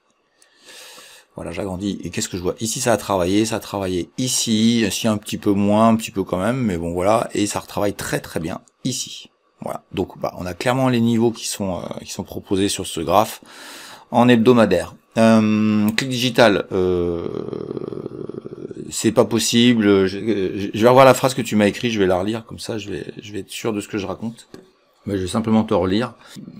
Voilà, j'agrandis. Et qu'est-ce que je vois? Ici ça a travaillé ici un petit peu moins, un petit peu quand même, mais bon voilà, et ça retravaille très très bien ici. Voilà. Donc on a clairement les niveaux qui sont proposés sur ce graphe en hebdomadaire. Click Digital, c'est pas possible. Je vais revoir la phrase que tu m'as écrite, je vais la relire, comme ça je vais être sûr de ce que je raconte. Mais je vais simplement te relire.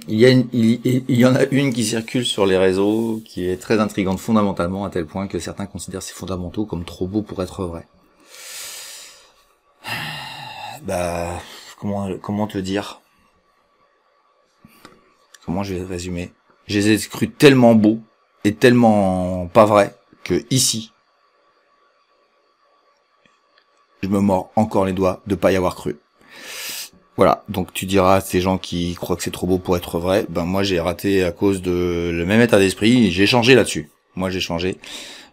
Il y en a une qui circule sur les réseaux, qui est très intrigante fondamentalement, à tel point que certains considèrent ces fondamentaux comme trop beaux pour être vrais. Comment te dire? Comment je vais résumer? Je les ai crus tellement beaux et tellement pas vrais que ici, je me mords encore les doigts de pas y avoir cru. Voilà, donc tu diras à ces gens qui croient que c'est trop beau pour être vrai, moi j'ai raté à cause de le même état d'esprit, j'ai changé là-dessus. Moi j'ai changé.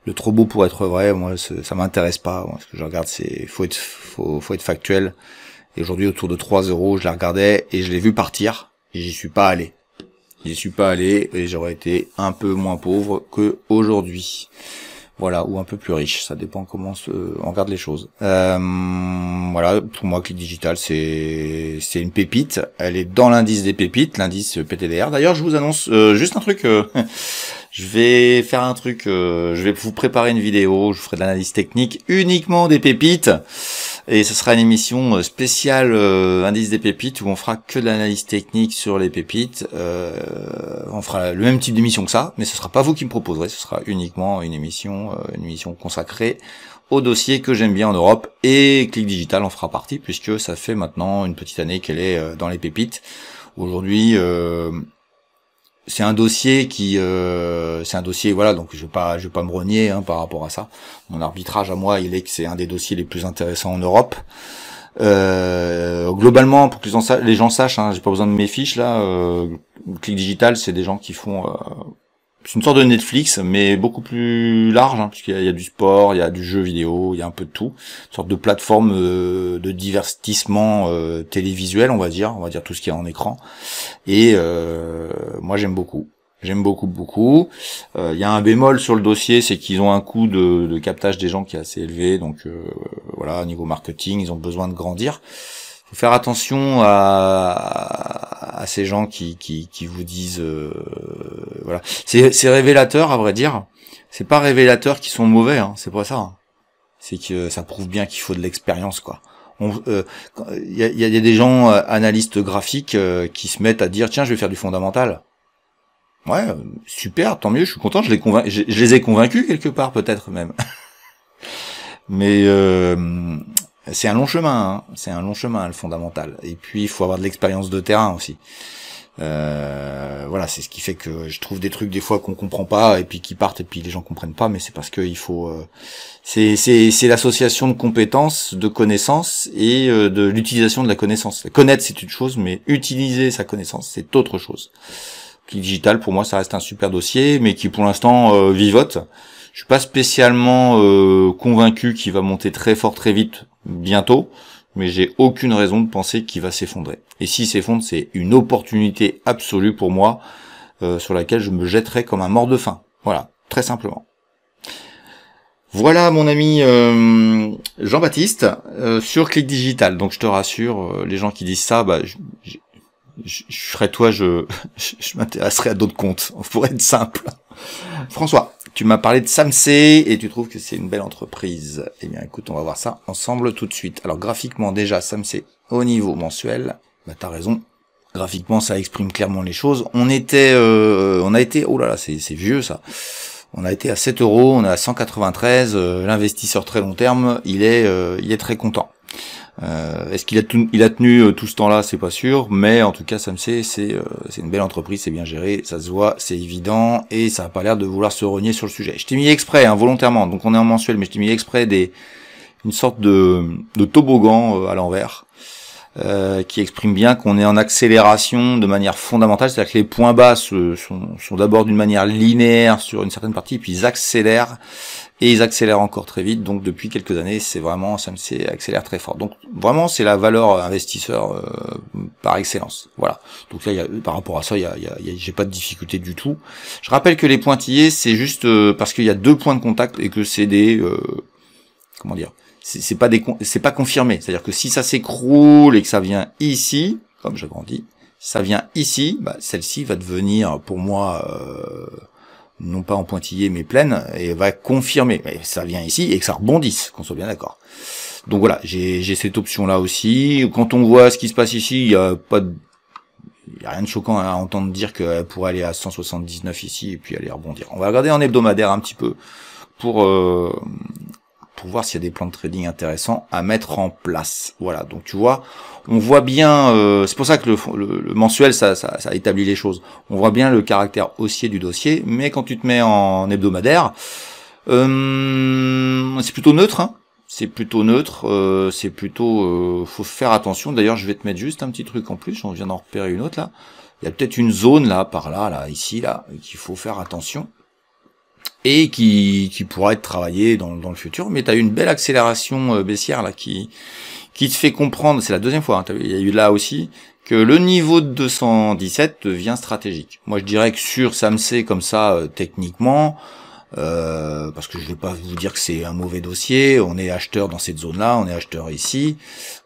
Le trop beau pour être vrai, moi ça m'intéresse pas. Moi, ce que je regarde, c'est faut être factuel. Et aujourd'hui autour de 3 €, je la regardais et je l'ai vu partir et j'y suis pas allé. Et j'aurais été un peu moins pauvre que aujourd'hui. Voilà, ou un peu plus riche, ça dépend comment on regarde les choses. Voilà, pour moi, Click Digital, c'est une pépite. Elle est dans l'indice des pépites, l'indice PTDR. D'ailleurs, je vous annonce juste un truc. Je vais faire un truc. Je vais vous préparer une vidéo. Je ferai de l'analyse technique uniquement des pépites. Et ce sera une émission spéciale indice des pépites où on fera que de l'analyse technique sur les pépites. On fera le même type d'émission que ça, mais ce sera pas vous qui me proposerez. Ce sera uniquement une émission consacrée aux dossiers que j'aime bien en Europe, et Click Digital en fera partie, puisque ça fait maintenant une petite année qu'elle est dans les pépites. Aujourd'hui, c'est un dossier voilà, donc je vais pas me renier par rapport à ça. Mon arbitrage à moi, il est que c'est un des dossiers les plus intéressants en Europe. Globalement, pour que les gens sachent, j'ai pas besoin de mes fiches là. Click Digital, c'est des gens qui font c'est une sorte de Netflix, mais beaucoup plus large, puisqu'il y a du sport, il y a du jeu vidéo, il y a un peu de tout. Une sorte de plateforme de divertissement télévisuel, on va dire tout ce qu'il y a en écran. Et moi j'aime beaucoup. J'aime beaucoup. Il y a un bémol sur le dossier, c'est qu'ils ont un coût de captage des gens qui est assez élevé. Donc voilà, au niveau marketing, ils ont besoin de grandir. Faut faire attention à ces gens qui vous disent voilà. C'est révélateur, à vrai dire. C'est pas révélateur qu'ils sont mauvais, c'est pas ça. C'est que ça prouve bien qu'il faut de l'expérience, quoi. Il y a des gens analystes graphiques qui se mettent à dire tiens, je vais faire du fondamental. Ouais, super, tant mieux, je suis content, je les ai convaincus quelque part, peut-être même. Mais c'est un long chemin, le fondamental. Et puis il faut avoir de l'expérience de terrain aussi. Voilà, c'est ce qui fait que je trouve des trucs des fois qu'on comprend pas et puis qui partent et puis les gens comprennent pas, mais c'est parce que il faut c'est l'association de compétences, de connaissances et de l'utilisation de la connaissance. Connaître c'est une chose, mais utiliser sa connaissance c'est autre chose. Click Digital pour moi ça reste un super dossier, mais qui pour l'instant vivote. Je suis pas spécialement convaincu qu'il va monter très fort très vite bientôt, mais j'ai aucune raison de penser qu'il va s'effondrer. Et s'il s'effondre, c'est une opportunité absolue pour moi, sur laquelle je me jetterai comme un mort de faim. Voilà, très simplement. Voilà mon ami Jean-Baptiste sur Click Digital. Donc je te rassure, les gens qui disent ça, je serais toi, je m'intéresserais à d'autres comptes, pour être simple. François, tu m'as parlé de Samsey et tu trouves que c'est une belle entreprise. Eh bien écoute, on va voir ça ensemble tout de suite. Alors graphiquement déjà, Samsey au niveau mensuel, t'as raison, graphiquement ça exprime clairement les choses. On a été, oh là là, c'est vieux ça. On a été à 7 €, on est à 193, l'investisseur très long terme, il est très content. Est-ce qu'il a tenu tout ce temps-là, c'est pas sûr, mais en tout cas Samsey c'est une belle entreprise, c'est bien géré, ça se voit, c'est évident et ça a pas l'air de vouloir se renier sur le sujet. Je t'ai mis exprès volontairement, donc on est en mensuel, mais je t'ai mis exprès une sorte de toboggan à l'envers. Qui exprime bien qu'on est en accélération de manière fondamentale, c'est-à-dire que les points bas sont d'abord d'une manière linéaire sur une certaine partie, puis ils accélèrent encore très vite. Donc depuis quelques années, c'est vraiment Samsey accélère très fort. Donc vraiment, c'est la valeur investisseur par excellence. Voilà. Donc là, par rapport à ça, j'ai pas de difficulté du tout. Je rappelle que les pointillés, c'est juste parce qu'il y a 2 points de contact et que c'est des comment dire, c'est pas confirmé. C'est-à-dire que si ça s'écroule et que ça vient ici, comme j'agrandis, ça vient ici, celle-ci va devenir pour moi non pas en pointillé mais pleine et va confirmer. Mais ça vient ici et que ça rebondisse, qu'on soit bien d'accord. Donc voilà, j'ai cette option là aussi. Quand on voit ce qui se passe ici, il y a rien de choquant à entendre dire qu'elle pourrait aller à 179 ici et puis aller rebondir. On va regarder en hebdomadaire un petit peu pour voir s'il y a des plans de trading intéressants à mettre en place. Voilà, donc tu vois, on voit bien, c'est pour ça que le mensuel, ça établit les choses. On voit bien le caractère haussier du dossier, mais quand tu te mets en hebdomadaire, c'est plutôt neutre, faut faire attention. D'ailleurs, je vais te mettre juste un petit truc en plus, on vient d'en repérer une autre là. Il y a peut-être une zone là, par là, ici, là, qu'il faut faire attention. Et qui pourra être travaillé dans le futur, mais tu as eu une belle accélération baissière là qui te fait comprendre, c'est la deuxième fois, il y a eu là aussi, que le niveau de 217 devient stratégique. Moi je dirais que sur Samsey comme ça, techniquement, parce que je vais pas vous dire que c'est un mauvais dossier, on est acheteur dans cette zone-là, on est acheteur ici,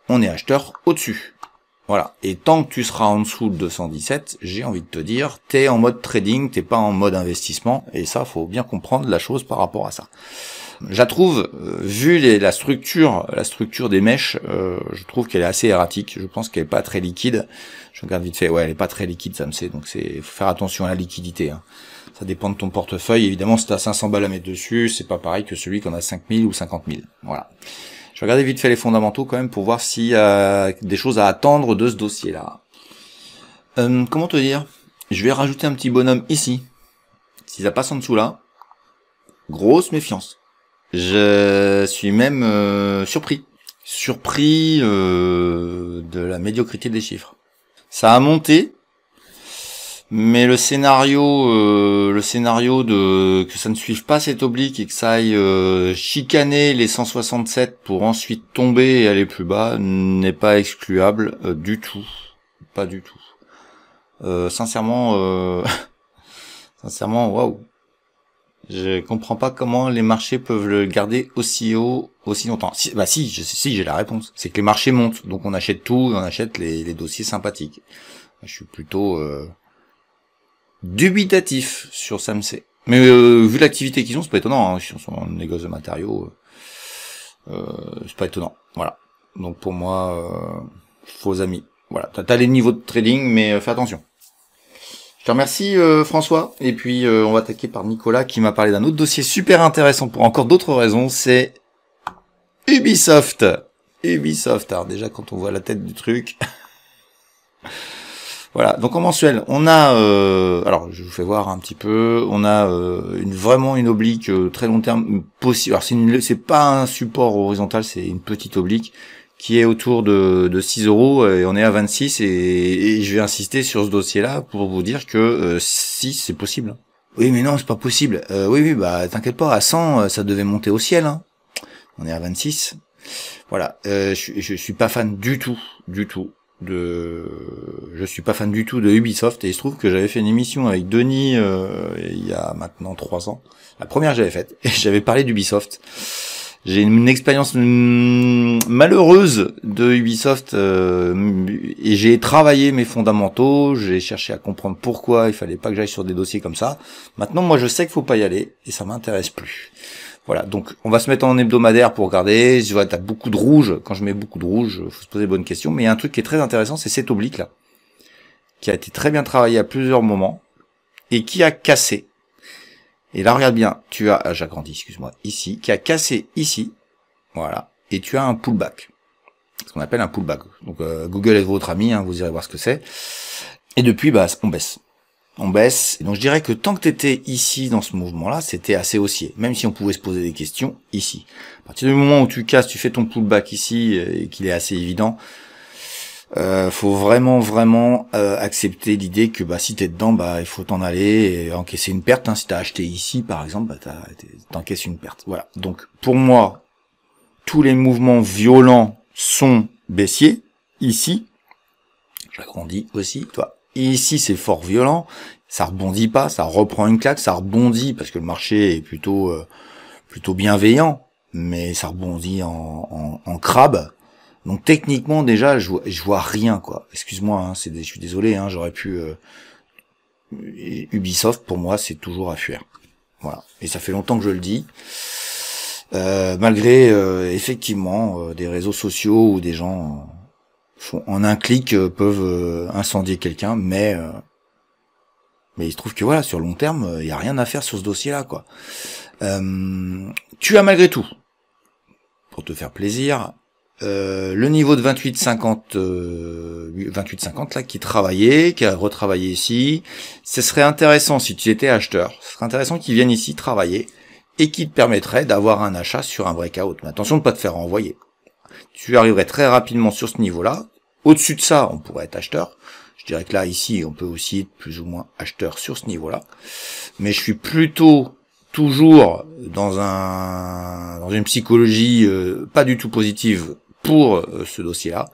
on est acheteur au-dessus. Voilà. Et tant que tu seras en dessous de 217, j'ai envie de te dire, t'es en mode trading, t'es pas en mode investissement, et ça, faut bien comprendre la chose par rapport à ça. Je la trouve, vu la structure des mèches, je trouve qu'elle est assez erratique. Je pense qu'elle est pas très liquide. Je regarde vite fait, ouais, elle est pas très liquide, ça me sait. Donc faut faire attention à la liquidité. Hein. Ça dépend de ton portefeuille. Évidemment, si t'as 500 balles à mettre dessus, c'est pas pareil que celui qu'on a 5000 ou 50 000. Voilà. Je vais regarder vite fait les fondamentaux quand même pour voir s'il y a des choses à attendre de ce dossier-là. Comment te dire? Je vais rajouter un petit bonhomme ici. Si ça passe en dessous là, grosse méfiance. Je suis même surpris. Surpris de la médiocrité des chiffres. Ça a monté, mais le scénario de que ça ne suive pas cet oblique et que ça aille chicaner les 167 pour ensuite tomber et aller plus bas n'est pas excluable du tout. Pas du tout. Sincèrement, waouh. Je comprends pas comment les marchés peuvent le garder aussi haut, aussi longtemps. Si, j'ai la réponse. C'est que les marchés montent, donc on achète tout, on achète les dossiers sympathiques. Je suis plutôt dubitatif sur SAMC. Mais vu l'activité qu'ils ont, c'est pas étonnant. Hein. Si on sont en négoce de matériaux, c'est pas étonnant. Voilà. Donc pour moi, faux amis. Voilà. T'as les niveaux de trading, mais fais attention. Je te remercie François, et puis on va attaquer par Nicolas qui m'a parlé d'un autre dossier super intéressant pour encore d'autres raisons, c'est Ubisoft. Alors déjà quand on voit la tête du truc, voilà. Donc en mensuel, on a, alors je vous fais voir un petit peu, on a vraiment une oblique très long terme possible. Alors c'est pas un support horizontal, c'est une petite oblique qui est autour de 6 € et on est à 26 et je vais insister sur ce dossier-là pour vous dire que si c'est possible. Oui mais non c'est pas possible. Oui bah t'inquiète pas, à 100 ça devait monter au ciel. Hein. On est à 26. Voilà, je suis pas fan du tout de Ubisoft et il se trouve que j'avais fait une émission avec Denis il y a maintenant 3 ans. La première que j'avais faite et j'avais parlé d'Ubisoft. J'ai une expérience malheureuse de Ubisoft et j'ai travaillé mes fondamentaux, j'ai cherché à comprendre pourquoi il fallait pas que j'aille sur des dossiers comme ça. Maintenant, moi, je sais qu'il faut pas y aller et ça m'intéresse plus. Voilà, donc on va se mettre en hebdomadaire pour regarder. Je vois, t'as beaucoup de rouge. Quand je mets beaucoup de rouge, faut se poser de bonnes questions. Mais il y a un truc qui est très intéressant, c'est cet oblique là, qui a été très bien travaillé à plusieurs moments et qui a cassé. Et là, regarde bien, tu as, j'agrandis, excuse-moi, ici, qui a cassé ici, voilà, et tu as un pullback, ce qu'on appelle un pullback. Donc Google est votre ami, hein, vous irez voir ce que c'est. Et depuis, bah, on baisse. Et donc je dirais que tant que tu étais ici dans ce mouvement-là, c'était assez haussier, même si on pouvait se poser des questions ici. À partir du moment où tu casses, tu fais ton pullback ici et qu'il est assez évident. Faut vraiment accepter l'idée que bah si t'es dedans, bah il faut t'en aller et encaisser une perte. Hein. Si t'as acheté ici par exemple, bah t'encaisses une perte. Voilà. Donc pour moi, tous les mouvements violents sont baissiers. Ici, j'agrandis aussi. Toi, ici c'est fort violent. Ça rebondit pas, ça reprend une claque, ça rebondit parce que le marché est plutôt bienveillant, mais ça rebondit en crabe. Donc techniquement déjà je vois rien quoi. Excuse-moi, hein, je suis désolé, hein, j'aurais pu Ubisoft pour moi c'est toujours à fuir. Voilà. Et ça fait longtemps que je le dis. Malgré effectivement des réseaux sociaux où des gens font en un clic peuvent incendier quelqu'un, mais il se trouve que voilà sur le long terme il y a rien à faire sur ce dossier-là quoi. Tu as malgré tout, pour te faire plaisir. Le niveau de 28,50 là qui travaillait, qui a retravaillé ici, ce serait intéressant si tu étais acheteur, ce serait intéressant qu'ils viennent ici travailler et qui te permettrait d'avoir un achat sur un breakout. Mais attention de ne pas te faire renvoyer. Tu arriverais très rapidement sur ce niveau-là. Au-dessus de ça, on pourrait être acheteur. Je dirais que là, ici, on peut aussi être plus ou moins acheteur sur ce niveau-là. Mais je suis plutôt toujours dans une psychologie pas du tout positive pour ce dossier-là,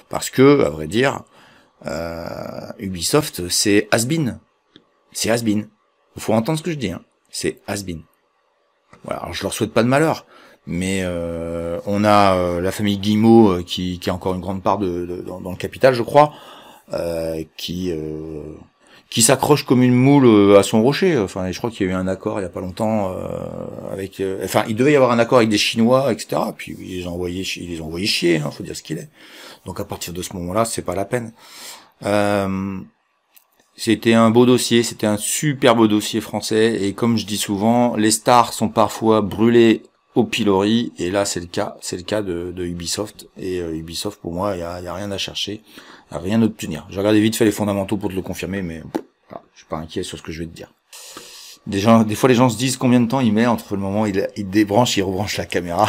parce que, à vrai dire, Ubisoft, c'est has-been. C'est has-been. Il faut entendre ce que je dis, hein. C'est has-been. Voilà, alors je leur souhaite pas de malheur, mais on a la famille Guillemot qui a encore une grande part dans le capital, je crois, qui qui s'accroche comme une moule à son rocher. Enfin, je crois qu'il y a eu un accord il y a pas longtemps avec. Enfin, il devait y avoir un accord avec des Chinois, etc. Puis ils les ont envoyés chier. Hein, faut dire ce qu'il est. Donc à partir de ce moment-là, c'est pas la peine. C'était un beau dossier, c'était un super beau dossier français. Et comme je dis souvent, les stars sont parfois brûlées au pilori. Et là, c'est le cas de Ubisoft. Et Ubisoft, pour moi, il y a rien à chercher. À rien obtenir. J'ai regardé vite fait les fondamentaux pour te le confirmer, mais voilà, je suis pas inquiet sur ce que je vais te dire. Des fois les gens se disent combien de temps il met entre le moment où il débranche et il rebranche la caméra.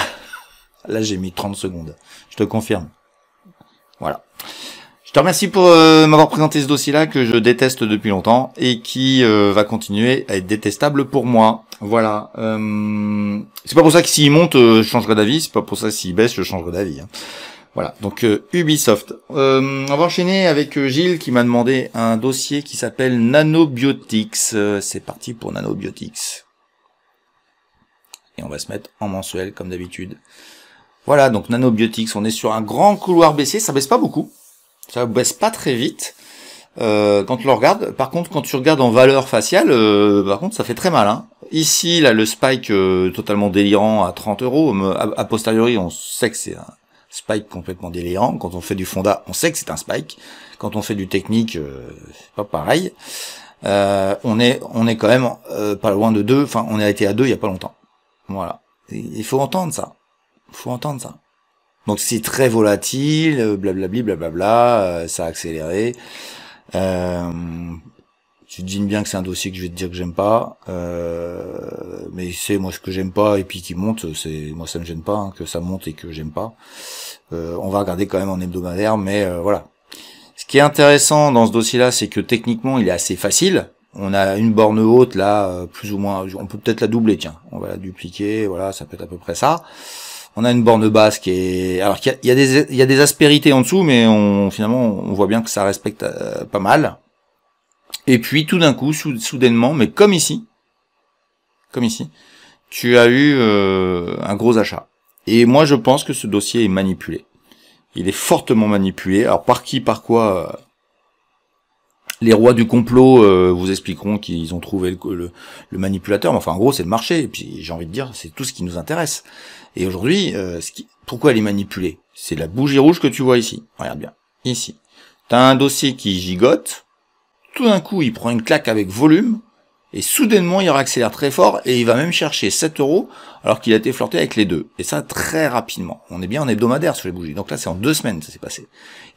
Là j'ai mis 30 secondes. Je te confirme. Voilà. Je te remercie pour m'avoir présenté ce dossier-là que je déteste depuis longtemps et qui va continuer à être détestable pour moi. Voilà. C'est pas pour ça que s'il monte, je changerai d'avis. C'est pas pour ça que s'il baisse, je changerai d'avis. Hein. Voilà, donc Ubisoft. On va enchaîner avec Gilles qui m'a demandé un dossier qui s'appelle Nanobiotics. C'est parti pour Nanobiotics. Et on va se mettre en mensuel comme d'habitude. Voilà, donc Nanobiotics, on est sur un grand couloir baissier, ça baisse pas beaucoup. Ça baisse pas très vite. Quand tu le regardes, par contre, quand tu regardes en valeur faciale, par contre, ça fait très mal. Hein. Ici, là, le spike totalement délirant à 30 €. A posteriori, on sait que c'est un spike complètement délirant. Quand on fait du fonda, on sait que c'est un spike. Quand on fait du technique, c'est pas pareil. On est quand même pas loin de 2. Enfin, on a été à 2 il y a pas longtemps. Voilà. Il faut entendre ça. Donc c'est très volatile, blablabli, blablabla. Ça a accéléré. Tu devines bien que c'est un dossier que je vais te dire que j'aime pas, mais c'est moi ce que j'aime pas et puis qui monte, c'est moi ça me gêne pas hein, que ça monte et que j'aime pas. On va regarder quand même en hebdomadaire, mais voilà. Ce qui est intéressant dans ce dossier-là, c'est que techniquement il est assez facile. On a une borne haute là, plus ou moins, on peut peut-être la doubler, tiens, on va la dupliquer, voilà, ça peut être à peu près ça. On a une borne basse qui est, alors qu'il y a des aspérités en dessous, mais finalement on voit bien que ça respecte pas mal. Et puis tout d'un coup, soudainement, mais comme ici, tu as eu un gros achat. Et moi je pense que ce dossier est manipulé. Il est fortement manipulé. Alors par qui, par quoi les rois du complot vous expliqueront qu'ils ont trouvé le manipulateur. Mais enfin en gros c'est le marché. Et puis j'ai envie de dire c'est tout ce qui nous intéresse. Et aujourd'hui, pourquoi elle est manipulée? C'est la bougie rouge que tu vois ici. Regarde bien. Ici. T'as un dossier qui gigote. Tout d'un coup, il prend une claque avec volume, et soudainement, il réaccélère très fort, et il va même chercher 7 €, alors qu'il a été flirté avec les deux. Et ça, très rapidement. On est bien en hebdomadaire sur les bougies. Donc là, c'est en 2 semaines, ça s'est passé.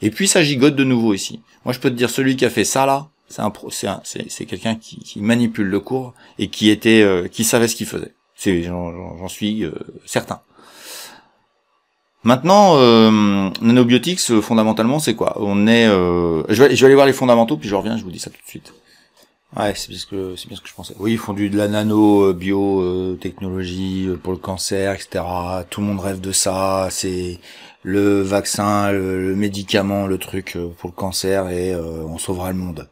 Et puis, ça gigote de nouveau ici. Moi, je peux te dire, celui qui a fait ça, là, c'est quelqu'un qui manipule le cours, et qui savait ce qu'il faisait. J'en suis certain. Maintenant, Nanobiotics, fondamentalement, c'est quoi? On est, je vais aller voir les fondamentaux, puis je reviens, je vous dis ça tout de suite. Ouais, c'est bien ce que je pensais. Oui, ils font de la nano, biotechnologie pour le cancer, etc. Tout le monde rêve de ça. C'est le vaccin, le médicament, le truc pour le cancer, et on sauvera le monde.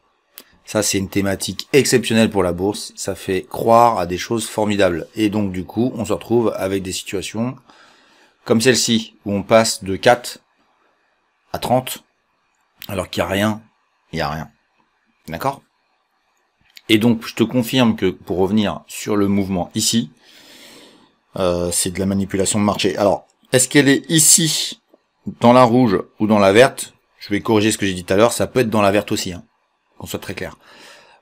Ça, c'est une thématique exceptionnelle pour la bourse. Ça fait croire à des choses formidables. Et donc, du coup, on se retrouve avec des situations comme celle-ci, où on passe de 4 à 30, alors qu'il n'y a rien, D'accord? Et donc, je te confirme que, pour revenir sur le mouvement ici, c'est de la manipulation de marché. Alors, est-ce qu'elle est ici, dans la rouge ou dans la verte? Je vais corriger ce que j'ai dit tout à l'heure, ça peut être dans la verte aussi, hein, qu'on soit très clair.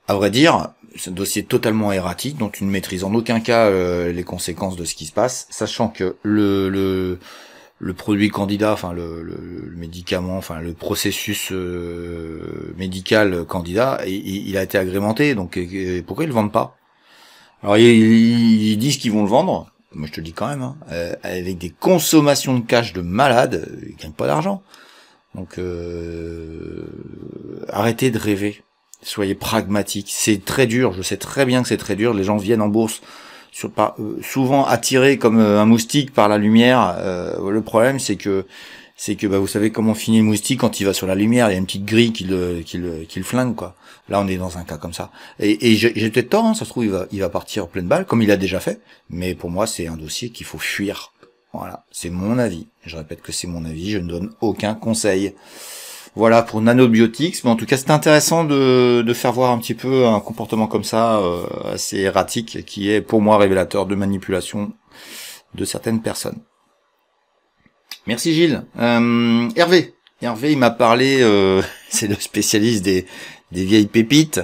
À vrai dire, c'est un dossier totalement erratique, dont tu ne maîtrises en aucun cas les conséquences de ce qui se passe, sachant que le produit candidat, enfin le médicament, enfin le processus médical candidat, il a été agrémenté, donc pourquoi ils le vendent pas? Alors ils disent qu'ils vont le vendre, moi je te le dis quand même, hein, avec des consommations de cash de malades, ils gagnent pas d'argent. Donc arrêtez de rêver. Soyez pragmatiques. C'est très dur, je sais très bien que c'est très dur. Les gens viennent en bourse souvent attirés comme un moustique par la lumière. Le problème, c'est que bah, vous savez comment finit le moustique quand il va sur la lumière. Il y a une petite grille qui le flingue, quoi. Là, on est dans un cas comme ça. Et j'ai peut-être tort, hein, ça se trouve, il va partir pleine balle, comme il a déjà fait. Mais pour moi, c'est un dossier qu'il faut fuir. Voilà, c'est mon avis. Je répète que c'est mon avis, je ne donne aucun conseil. Voilà pour Nanobiotics, mais en tout cas c'est intéressant de faire voir un petit peu un comportement comme ça, assez erratique, qui est pour moi révélateur de manipulation de certaines personnes. Merci Gilles. Hervé, il m'a parlé, c'est le spécialiste des vieilles pépites,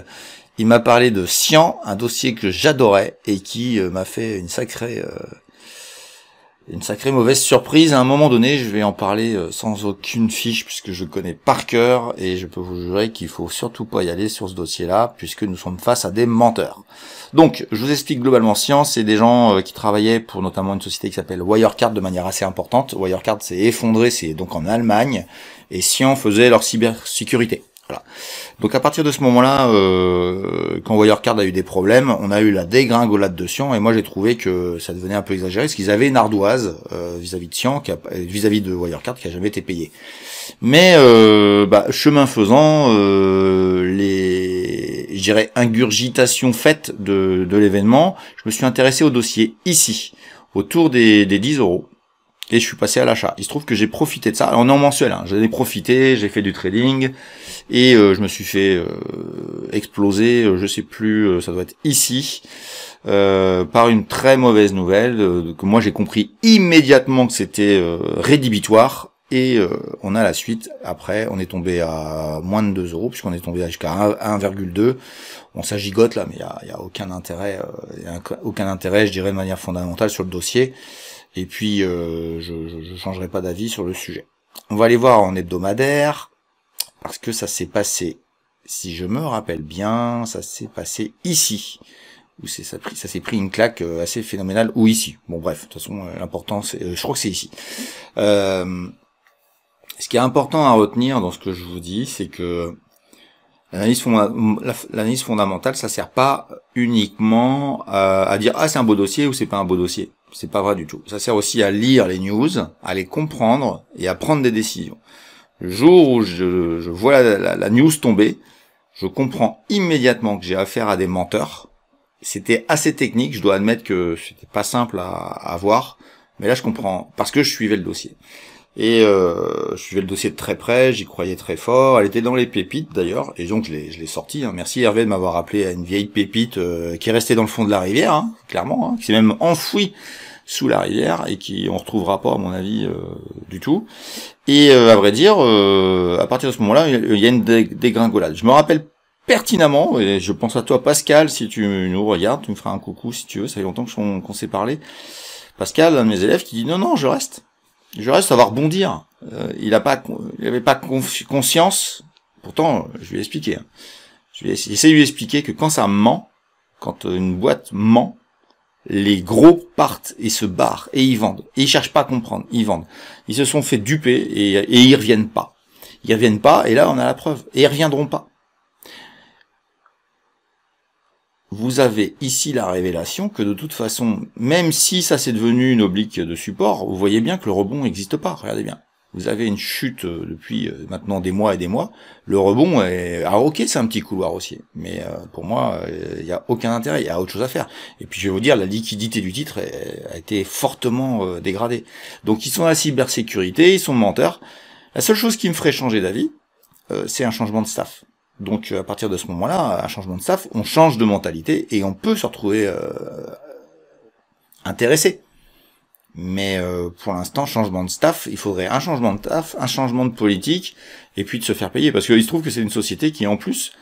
il m'a parlé de Cyan, un dossier que j'adorais et qui m'a fait une sacrée mauvaise surprise. À un moment donné, je vais en parler sans aucune fiche puisque je connais par cœur et je peux vous jurer qu'il faut surtout pas y aller sur ce dossier-là puisque nous sommes face à des menteurs. Donc, je vous explique globalement Cyan, c'est des gens qui travaillaient pour notamment une société qui s'appelle Wirecard de manière assez importante. Wirecard s'est effondré, c'est donc en Allemagne, et Cyan faisait leur cybersécurité. Voilà. Donc à partir de ce moment-là, quand Wirecard a eu des problèmes, on a eu la dégringolade de Cyan, et moi j'ai trouvé que ça devenait un peu exagéré, parce qu'ils avaient une ardoise vis-à-vis de Cyan, vis-à-vis de Wirecard, qui a jamais été payée. Mais chemin faisant, je dirais ingurgitation faite de l'événement, je me suis intéressé au dossier ici, autour des 10 €. Et je suis passé à l'achat. Il se trouve que j'ai profité de ça. Alors, on est en mensuel, hein. J'en ai profité, j'ai fait du trading, et je me suis fait exploser, je sais plus, ça doit être ici, par une très mauvaise nouvelle, que moi j'ai compris immédiatement que c'était rédhibitoire, et on a la suite. Après, on est tombé à moins de 2 €, puisqu'on est tombé jusqu'à 1,2. On s'agigote là, mais il y a aucun intérêt, je dirais de manière fondamentale sur le dossier. Et puis, je changerai pas d'avis sur le sujet. On va aller voir en hebdomadaire, parce que ça s'est passé, si je me rappelle bien, ça s'est passé ici, où ça s'est pris une claque assez phénoménale, ou ici. Bon bref, de toute façon, l'important, je crois que c'est ici. Ce qui est important à retenir dans ce que je vous dis, c'est que l'analyse fondamentale, ça sert pas uniquement à dire ah c'est un beau dossier ou c'est pas un beau dossier. C'est pas vrai du tout. Ça sert aussi à lire les news, à les comprendre et à prendre des décisions. Le jour où je vois la news tomber, je comprends immédiatement que j'ai affaire à des menteurs. C'était assez technique, je dois admettre que c'était pas simple à voir, mais là je comprends parce que je suivais le dossier. Et je suivais le dossier de très près, j'y croyais très fort. Elle était dans les pépites d'ailleurs, et donc je l'ai sortie. Hein. Merci Hervé de m'avoir rappelé à une vieille pépite qui est restée dans le fond de la rivière, hein, clairement, hein, qui s'est même enfouie sous la rivière et qui on retrouvera pas à mon avis du tout. Et à vrai dire, à partir de ce moment-là, il y a une dégringolade. Je me rappelle pertinemment, et je pense à toi Pascal, si tu nous regardes, tu me feras un coucou si tu veux, ça fait longtemps qu'on s'est parlé. Pascal, un de mes élèves, qui dit non, je reste, ça va rebondir. Il avait pas conscience. Pourtant, je lui ai expliqué. Hein. J'essaie de lui expliquer que quand ça ment, quand une boîte ment, les gros partent et se barrent et ils vendent. Et ils cherchent pas à comprendre, ils vendent. Ils se sont fait duper et ils reviennent pas. Ils reviennent pas et là on a la preuve. Et ils reviendront pas. Vous avez ici la révélation que de toute façon, même si ça c'est devenu une oblique de support, vous voyez bien que le rebond n'existe pas. Regardez bien. Vous avez une chute depuis maintenant des mois et des mois. Le rebond est... Ah ok, c'est un petit couloir haussier. Mais pour moi, il n'y a aucun intérêt. Il y a autre chose à faire. Et puis je vais vous dire, la liquidité du titre a été fortement dégradée. Donc ils sont à la cybersécurité, ils sont menteurs. La seule chose qui me ferait changer d'avis, c'est un changement de staff. Donc à partir de ce moment-là, un changement de staff, on change de mentalité et on peut se retrouver intéressé. Mais pour l'instant, changement de staff, il faudrait un changement de staff, un changement de politique, et puis de se faire payer. Parce qu'il se trouve que c'est une société qui en plus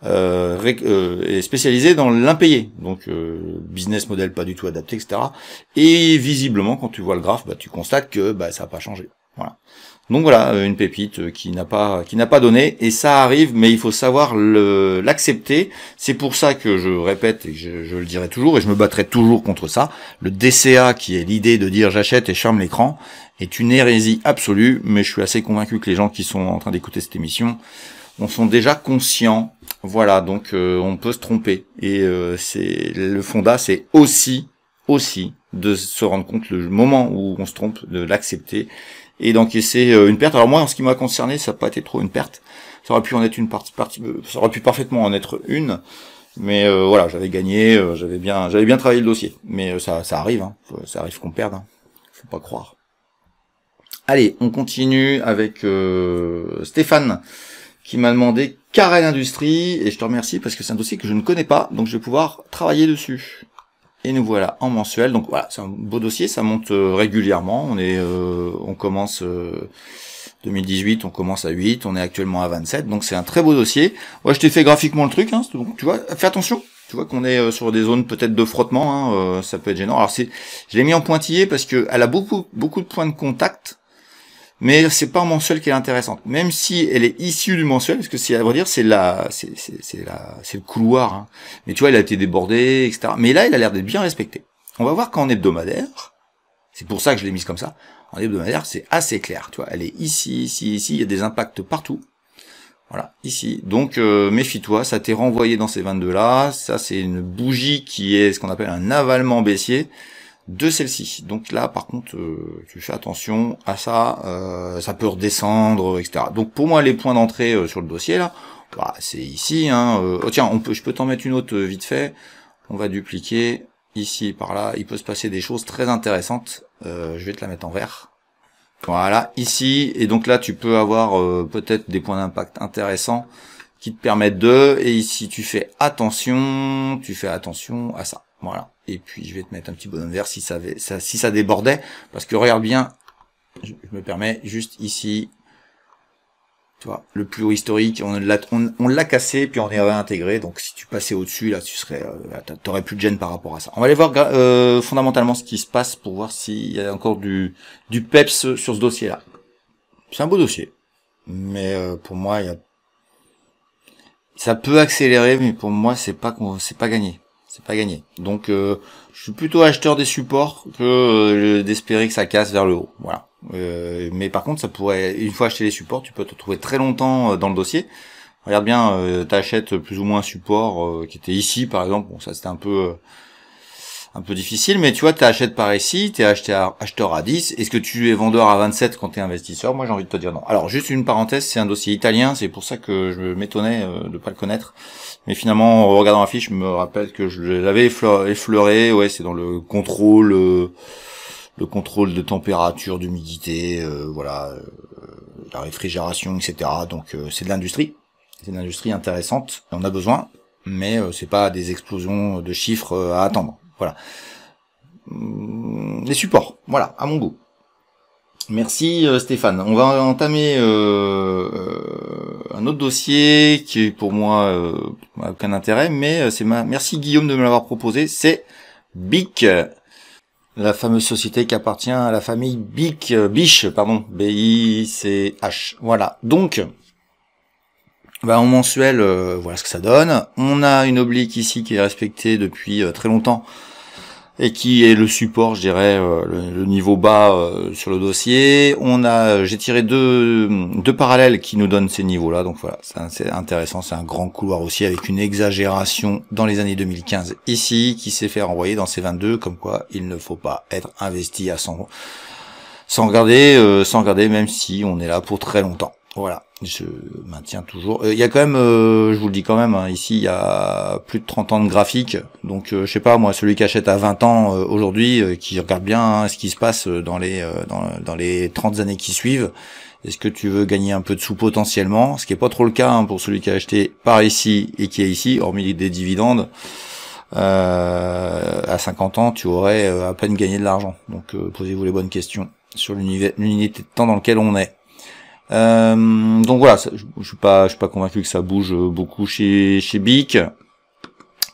est spécialisée dans l'impayé. Donc business model pas du tout adapté, etc. Et visiblement, quand tu vois le graphe, tu constates que ça n'a pas changé. Voilà. Donc voilà, une pépite qui n'a pas donné, et ça arrive, mais il faut savoir l'accepter. C'est pour ça que je répète, et je le dirai toujours, et je me battrai toujours contre ça. Le DCA, qui est l'idée de dire j'achète et je ferme l'écran, est une hérésie absolue, mais je suis assez convaincu que les gens qui sont en train d'écouter cette émission en sont déjà conscients. Voilà, donc on peut se tromper. Et c'est le fonda, c'est aussi de se rendre compte le moment où on se trompe, de l'accepter et d'encaisser une perte. Alors moi, en ce qui m'a concerné, ça n'a pas été trop une perte. Ça aurait pu en être une partie, ça aurait pu parfaitement en être une. Mais voilà, j'avais gagné, j'avais bien travaillé le dossier. Mais ça arrive, hein. Ça arrive qu'on perde, hein. Faut pas croire. Allez, on continue avec Stéphane qui m'a demandé Carrel Industrie, et je te remercie parce que c'est un dossier que je ne connais pas, donc je vais pouvoir travailler dessus. Et nous voilà en mensuel, donc voilà, c'est un beau dossier, ça monte régulièrement, on commence 2018, on commence à 8, on est actuellement à 27, donc c'est un très beau dossier. Ouais, je t'ai fait graphiquement le truc, hein, tu vois, fais attention, tu vois qu'on est sur des zones peut-être de frottement, hein, ça peut être gênant. Alors je l'ai mis en pointillé parce que elle a beaucoup de points de contact, mais c'est pas en mensuel qu'elle est intéressante, même si elle est issue du mensuel, parce que c'est à vrai dire c'est le couloir, hein. Mais tu vois, elle a été débordée, etc. Mais là, elle a l'air d'être bien respectée. On va voir qu'en hebdomadaire, c'est pour ça que je l'ai mise comme ça. En hebdomadaire, c'est assez clair, tu vois. Elle est ici, il y a des impacts partout. Voilà, ici. Donc méfie-toi, ça t'est renvoyé dans ces 22 là. Ça, c'est une bougie qui est ce qu'on appelle un avalement baissier de celle-ci. Donc là, par contre, tu fais attention à ça, ça peut redescendre, etc. Donc pour moi, les points d'entrée sur le dossier là, bah, c'est ici. Hein, oh, tiens, je peux t'en mettre une autre vite fait. On va dupliquer ici, par là. Il peut se passer des choses très intéressantes. Je vais te la mettre en vert. Voilà, ici. Et donc là, tu peux avoir peut-être des points d'impact intéressants qui te permettent et ici, tu fais attention à ça. Voilà. Et puis je vais te mettre un petit bonhomme vert si ça débordait, parce que regarde bien, je me permets juste ici, tu vois, le plus haut historique, on l'a cassé puis on est réintégré. Donc si tu passais au-dessus, là, t'aurais plus de gêne par rapport à ça. On va aller voir fondamentalement ce qui se passe pour voir s'il y a encore du peps sur ce dossier-là. C'est un beau dossier, mais pour moi, ça peut accélérer, mais pour moi, c'est pas gagné. C'est pas gagné. Donc je suis plutôt acheteur des supports que d'espérer que ça casse vers le haut. Voilà. Mais par contre, ça pourrait, une fois acheté les supports, tu peux te trouver très longtemps dans le dossier. Regarde bien, t'achètes plus ou moins un support qui était ici, par exemple. Bon, ça c'était un peu difficile, mais tu vois, t'achètes par ici, t'es acheteur à 10. Est-ce que tu es vendeur à 27 quand t'es investisseur? Moi, j'ai envie de te dire non. Alors, juste une parenthèse, c'est un dossier italien, c'est pour ça que je m'étonnais de pas le connaître. Mais finalement, en regardant la fiche, je me rappelle que je l'avais effleuré. Ouais, c'est dans le contrôle de température, d'humidité, voilà, la réfrigération, etc. Donc, c'est de l'industrie. C'est une industrie intéressante. On a besoin, mais c'est pas des explosions de chiffres à attendre. Voilà. Les supports, voilà, à mon goût. Merci Stéphane. On va entamer un autre dossier qui pour moi n'a aucun intérêt, mais merci Guillaume de me l'avoir proposé. C'est BIC, la fameuse société qui appartient à la famille Biche, B-I-C-H. Voilà. Donc, en mensuel, voilà ce que ça donne. On a une oblique ici qui est respectée depuis très longtemps et qui est le support, je dirais, le niveau bas sur le dossier. J'ai tiré deux parallèles qui nous donnent ces niveaux-là. Donc voilà, c'est intéressant. C'est un grand couloir aussi avec une exagération dans les années 2015 ici qui s'est fait renvoyer dans ces 22, comme quoi il ne faut pas être investi à 100 sans regarder, même si on est là pour très longtemps. Voilà, je maintiens toujours. Il y a quand même, je vous le dis quand même, hein, ici il y a plus de 30 ans de graphique, donc je sais pas moi, celui qui achète à 20 ans aujourd'hui, qui regarde bien ce qui se passe dans les 30 années qui suivent. Est-ce que tu veux gagner un peu de sous potentiellement, ce qui est pas trop le cas hein, pour celui qui a acheté par ici et qui est ici, hormis des dividendes. À 50 ans, tu aurais à peine gagné de l'argent. Donc posez-vous les bonnes questions sur l'unité de temps dans lequel on est. Donc voilà, je suis pas convaincu que ça bouge beaucoup chez BIC.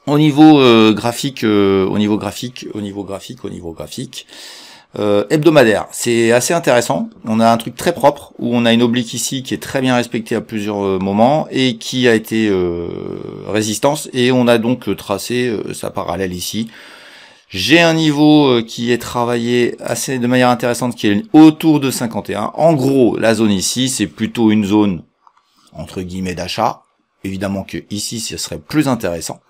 Au niveau graphique, hebdomadaire, c'est assez intéressant. On a un truc très propre où on a une oblique ici qui est très bien respectée à plusieurs moments et qui a été résistance, et on a donc tracé sa parallèle ici. J'ai un niveau qui est travaillé assez de manière intéressante, qui est autour de 51. En gros, la zone ici, c'est plutôt une zone entre guillemets d'achat. Évidemment que ici, ce serait plus intéressant.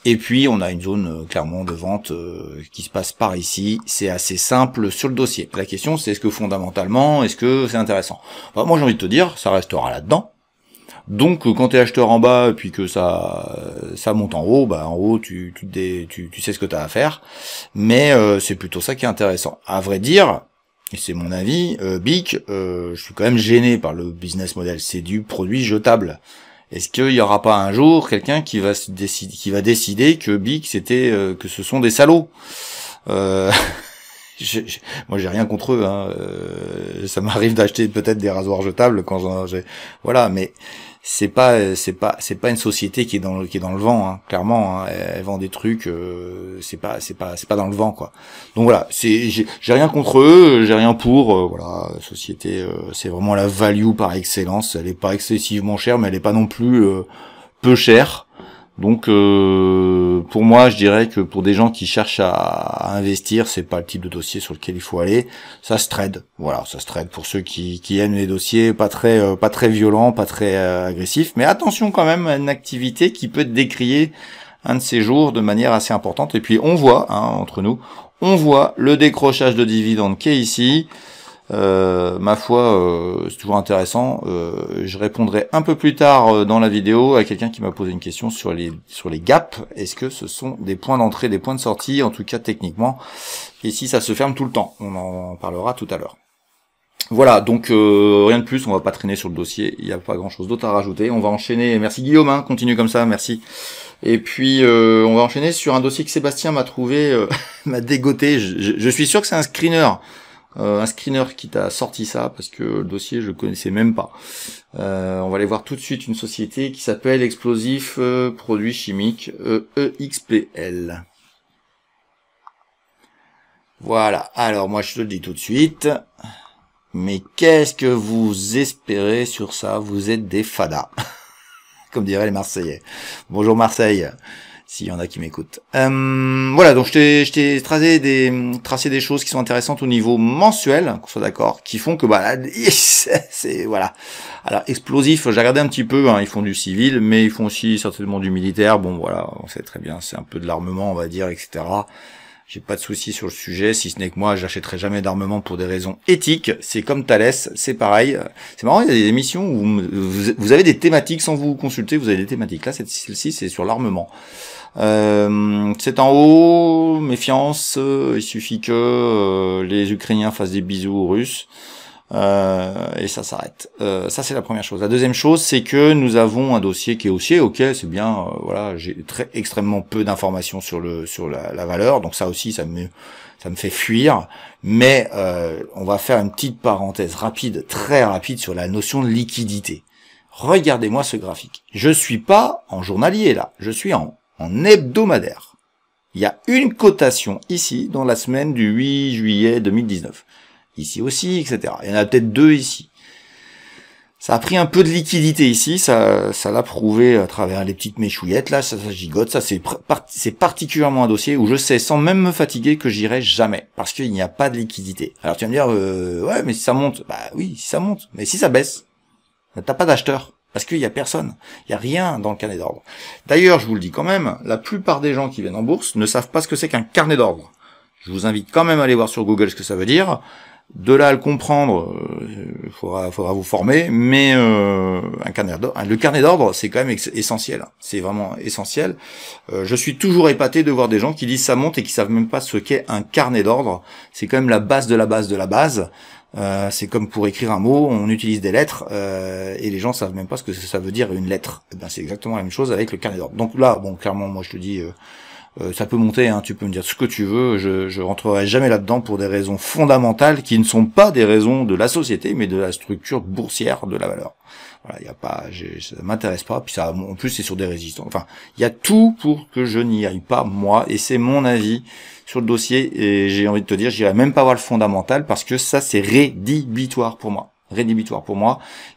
Et puis, on a une zone clairement de vente qui se passe par ici. C'est assez simple sur le dossier. La question, c'est est-ce que fondamentalement, est-ce que c'est intéressant? Moi, j'ai envie de te dire, ça restera là-dedans. Donc quand tu es acheteur en bas et puis que ça monte en haut, en haut tu sais ce que tu as à faire, mais c'est plutôt ça qui est intéressant. À vrai dire, et c'est mon avis, BIC, je suis quand même gêné par le business model. C'est du produit jetable. Est-ce qu'il y aura pas un jour quelqu'un qui va décider que BIC c'était que ce sont des salauds? Moi j'ai rien contre eux, hein. Ça m'arrive d'acheter peut-être des rasoirs jetables quand j'ai, voilà, mais c'est pas une société qui est dans le vent, hein, clairement, hein. Elle vend des trucs, c'est pas dans le vent, quoi. Donc voilà, j'ai rien contre eux, j'ai rien pour, voilà, société, c'est vraiment la value par excellence. Elle est pas excessivement chère, mais elle est pas non plus peu chère. Donc pour moi, je dirais que pour des gens qui cherchent à investir, c'est pas le type de dossier sur lequel il faut aller. Ça se trade, voilà, ça se trade pour ceux qui aiment les dossiers pas très violents, pas très agressifs, mais attention quand même à une activité qui peut décrier un de ces jours de manière assez importante. Et puis on voit, hein, entre nous, on voit le décrochage de dividendes qui est ici. Ma foi, c'est toujours intéressant. Je répondrai un peu plus tard dans la vidéo à quelqu'un qui m'a posé une question sur les gaps. Est-ce que ce sont des points d'entrée, des points de sortie, en tout cas techniquement, et si ça se ferme tout le temps? On en parlera tout à l'heure. Voilà, donc rien de plus, on va pas traîner sur le dossier, il n'y a pas grand chose d'autre à rajouter. On va enchaîner, merci Guillaume, hein, continue comme ça, merci. Et puis on va enchaîner sur un dossier que Sébastien m'a trouvé, m'a dégoté. Je suis sûr que c'est un screener qui t'a sorti ça, parce que le dossier je connaissais même pas. On va aller voir tout de suite une société qui s'appelle Explosif Produits Chimiques, EXPL. Voilà, alors moi je te le dis tout de suite, mais qu'est-ce que vous espérez sur ça? Vous êtes des fadas, comme diraient les Marseillais. Bonjour Marseille, s'il y en a qui m'écoutent. Voilà, donc je t'ai tracé des choses qui sont intéressantes au niveau mensuel, qu'on soit d'accord, qui font que bah c'est voilà. Alors Explosif, j'ai regardé un petit peu, hein, ils font du civil, mais ils font aussi certainement du militaire. Bon voilà, on sait très bien, c'est un peu de l'armement, on va dire, etc. J'ai pas de soucis sur le sujet, si ce n'est que moi, j'achèterai jamais d'armement pour des raisons éthiques. C'est comme Thales, c'est pareil. C'est marrant, il y a des émissions où vous avez des thématiques sans vous consulter, vous avez des thématiques. Là, celle-ci, c'est sur l'armement. C'est en haut, méfiance, il suffit que les Ukrainiens fassent des bisous aux Russes. Et ça s'arrête. Ça c'est la première chose. La deuxième chose, c'est que nous avons un dossier qui est haussier. Ok, c'est bien. Voilà, j'ai extrêmement peu d'informations sur la valeur, donc ça aussi ça me fait fuir. Mais on va faire une petite parenthèse rapide, très rapide sur la notion de liquidité. Regardez-moi ce graphique. Je suis pas en journalier là, je suis en hebdomadaire. Il y a une cotation ici dans la semaine du 8 juillet 2019. Ici aussi, etc. Il y en a peut-être deux ici. Ça a pris un peu de liquidité ici, ça l'a prouvé à travers les petites méchouillettes, là, ça gigote, ça c'est particulièrement un dossier où je sais, sans même me fatiguer, que j'irai jamais, parce qu'il n'y a pas de liquidité. Alors tu vas me dire, ouais, mais si ça monte, bah oui, si ça monte, mais si ça baisse, t'as pas d'acheteur, parce qu'il y a personne, il y a rien dans le carnet d'ordre. D'ailleurs, je vous le dis quand même, la plupart des gens qui viennent en bourse ne savent pas ce que c'est qu'un carnet d'ordre. Je vous invite quand même à aller voir sur Google ce que ça veut dire. De là à le comprendre, faudra vous former, mais le carnet d'ordre, c'est quand même essentiel. C'est vraiment essentiel. Je suis toujours épaté de voir des gens qui disent ça monte et qui savent même pas ce qu'est un carnet d'ordre. C'est quand même la base de la base de la base. C'est comme pour écrire un mot, on utilise des lettres et les gens savent même pas ce que ça veut dire une lettre. Et ben c'est exactement la même chose avec le carnet d'ordre. Donc là, bon, clairement, moi je te dis. Ça peut monter, hein, tu peux me dire ce que tu veux, je rentrerai jamais là-dedans pour des raisons fondamentales qui ne sont pas des raisons de la société, mais de la structure boursière de la valeur. Voilà, il y a pas, ça m'intéresse pas, puis ça, en plus c'est sur des résistants. Enfin, il y a tout pour que je n'y aille pas moi, et c'est mon avis sur le dossier, et j'ai envie de te dire, j'irai même pas voir le fondamental parce que ça c'est rédhibitoire pour moi.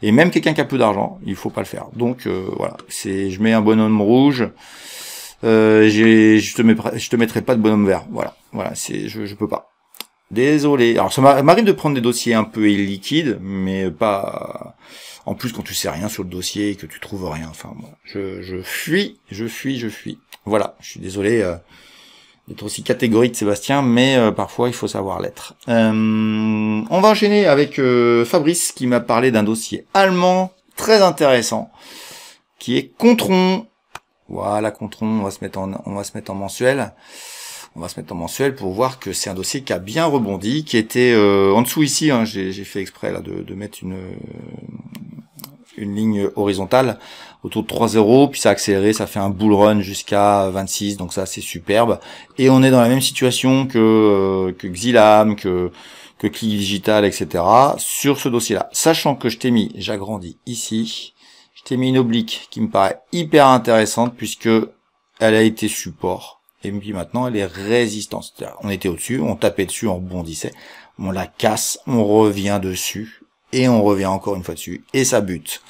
Et même quelqu'un qui a peu d'argent, il faut pas le faire. Donc voilà, je mets un bonhomme rouge. Je te mettrai pas de bonhomme vert. Voilà, je peux pas. Désolé. Alors ça m'arrive de prendre des dossiers un peu illiquides, mais pas. En plus quand tu sais rien sur le dossier et que tu trouves rien. Enfin, bon, je fuis. Voilà. Je suis désolé d'être aussi catégorique, Sébastien, mais parfois il faut savoir l'être. On va enchaîner avec Fabrice qui m'a parlé d'un dossier allemand très intéressant, qui est Kontron. Voilà, Kontron, on va se mettre en mensuel. On va se mettre en mensuel pour voir que c'est un dossier qui a bien rebondi, qui était en dessous ici, hein, j'ai fait exprès là de mettre une ligne horizontale autour de 3,0, puis ça a accéléré, ça fait un bull run jusqu'à 26, donc ça c'est superbe. Et on est dans la même situation que Xylam, que Click Digital, etc. sur ce dossier-là. Sachant que je t'ai mis, j'agrandis ici, je t'ai mis une oblique qui me paraît hyper intéressante puisque elle a été support. Et puis maintenant elle est résistante. On était au-dessus, on tapait dessus, on rebondissait, on la casse, on revient dessus, et on revient encore une fois dessus, et ça bute.